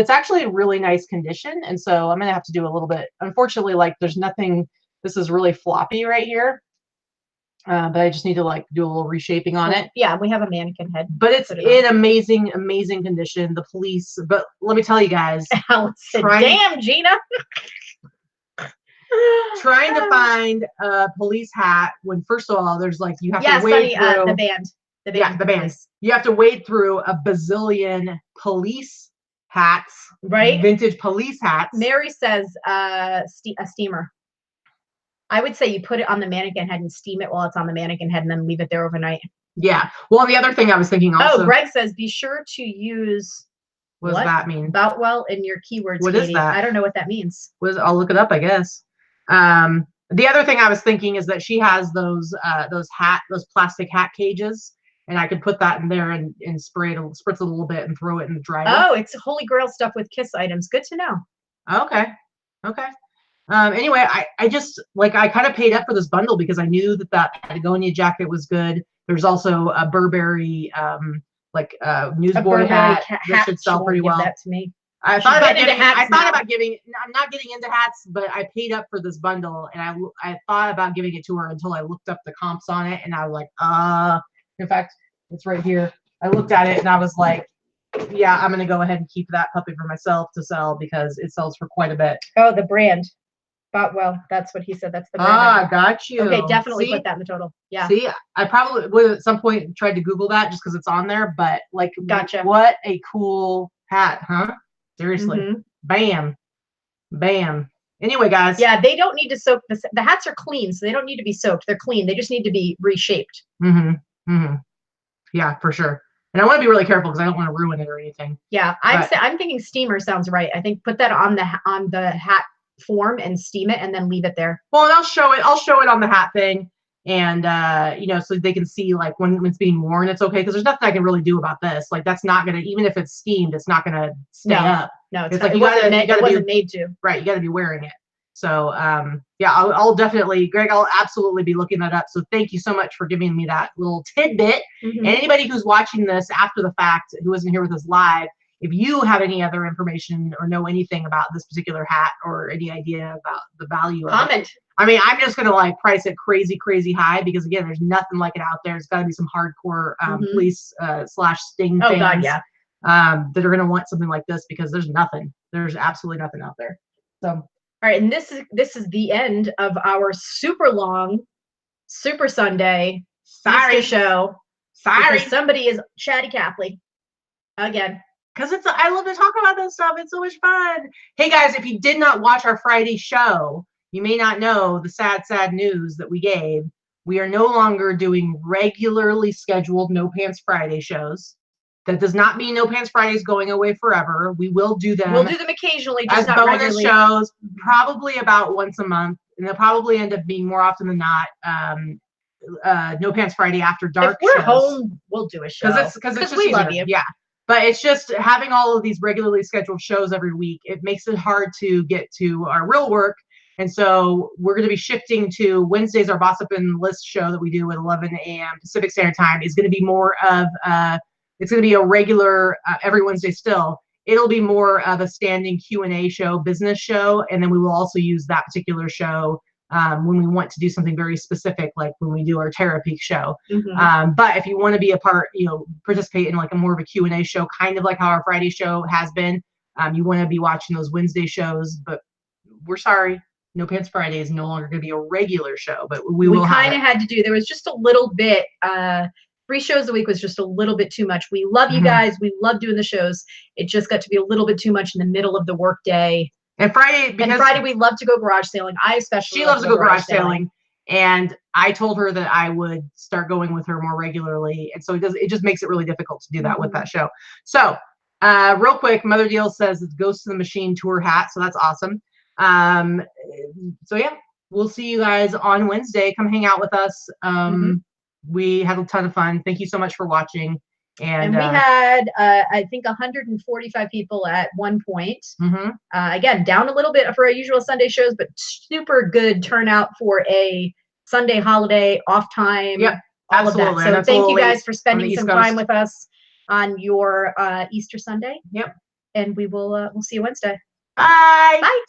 it's actually in really nice condition. And so I'm going to have to do a little bit. Unfortunately, like there's nothing. This is really floppy right here. But I just need to like do a little reshaping on it. Yeah, we have a mannequin head. But it's in amazing, amazing condition. The police, but let me tell you guys. Damn, Gina. Trying to find a police hat when, first of all, there's like, you have to wade through. The band. Yeah, the band. You have to wade through a bazillion police hats. Right. Vintage police hats. Mary says a steamer. I would say you put it on the mannequin head and steam it while it's on the mannequin head and then leave it there overnight. Yeah. Well, the other thing I was thinking also. Oh, Greg says be sure to use. What does that mean? Boutwell in your keywords. What Katie. is that? I don't know what that means. I'll look it up, I guess. The other thing I was thinking is that she has those plastic hat cages, and I could put that in there and spritz a little bit and throw it in the dryer. Oh, it's Holy Grail stuff with kiss items. Good to know. Okay. Anyway, I just like, I kind of paid up for this bundle because I knew that Patagonia jacket was good. There's also a Burberry newsboard hat that should sell pretty well. That to me. I thought about giving. I'm not getting into hats, but I paid up for this bundle, and I thought about giving it to her until I looked up the comps on it, and I was like, In fact, it's right here. I looked at it, and I was like, yeah, I'm gonna go ahead and keep that puppy for myself to sell because it sells for quite a bit. Oh, the brand. Well, that's what he said. That's the brand. Got you. Okay, definitely put that in the total. Yeah. See, I probably would at some point tried to Google that just because it's on there, but like, gotcha. What a cool hat, huh? Seriously. Bam. Anyway, guys. Yeah, they don't need to soak. The hats are clean, so they don't need to be soaked. They're clean. They just need to be reshaped. Yeah, for sure. And I want to be really careful because I don't want to ruin it or anything. Yeah, I'm thinking steamer sounds right. I think put that on the hat form and steam it and then leave it there. Well, and I'll show it on the hat thing, and so they can see like when it's being worn, it's okay because there's nothing I can really do about this. Like that's not gonna, even if it's steamed, it's not gonna stay up. No, it's like it wasn't made to. Right, you got to be wearing it. So yeah, I'll definitely, Greg, I'll absolutely be looking that up. So thank you so much for giving me that little tidbit. And anybody who's watching this after the fact, who wasn't here with us live, if you have any other information or know anything about this particular hat or any idea about the value of it, I mean, I'm just gonna like price it crazy high because again, there's nothing like it out there. It's got to be some hardcore police / Sting fans. God, yeah. That are gonna want something like this because there's absolutely nothing out there. So. All right, and this is the end of our super long Super Sunday Easter show. Sorry, somebody is chatty Catholic again. Because I love to talk about this stuff. It's so much fun. Hey guys, if you did not watch our Friday show, you may not know the sad news that we gave. We are no longer doing regularly scheduled No Pants Friday shows. That does not mean No Pants Friday is going away forever. We will do them. We'll do them occasionally, just as bonus shows, probably about once a month, and they'll probably end up being more often than not No Pants Friday after dark. If we're home, we'll do a show because it's just we love you. Yeah, but it's just having all of these regularly scheduled shows every week. It makes it hard to get to our real work. And so we're going to be shifting to Wednesdays. Our Boss Up and List show that we do at 11 a.m. Pacific Standard Time is going to be more of it's going to be a regular every Wednesday still. It'll be more of a standing Q&A show, business show, and then we will also use that particular show when we want to do something very specific, like when we do our Terra Peak show. But if you want to be a part, participate in like a more of a Q&A show, kind of like how our Friday show has been, you want to be watching those Wednesday shows, but we're sorry. No Pants Friday is no longer going to be a regular show, but we kind of had to do. There was just a little bit. 3 shows a week was just a little bit too much. We love you guys. We love doing the shows. It just got to be a little bit too much in the middle of the work day. And Friday, we love to go garage sailing. I especially she loves to go garage sailing. And I told her that I would start going with her more regularly. And so it just makes it really difficult to do that with that show. So real quick, Mother Deal says it's Ghost in the Machine tour hat. So that's awesome. So yeah, we'll see you guys on Wednesday. Come hang out with us. We had a ton of fun. Thank you so much for watching. And we had, I think, 145 people at one point. Again, down a little bit for our usual Sunday shows, but super good turnout for a Sunday holiday off time. Yep, all absolutely. Of that. So thank you guys for spending some time with us on your Easter Sunday. Yep. And we'll see you Wednesday. Bye. Bye.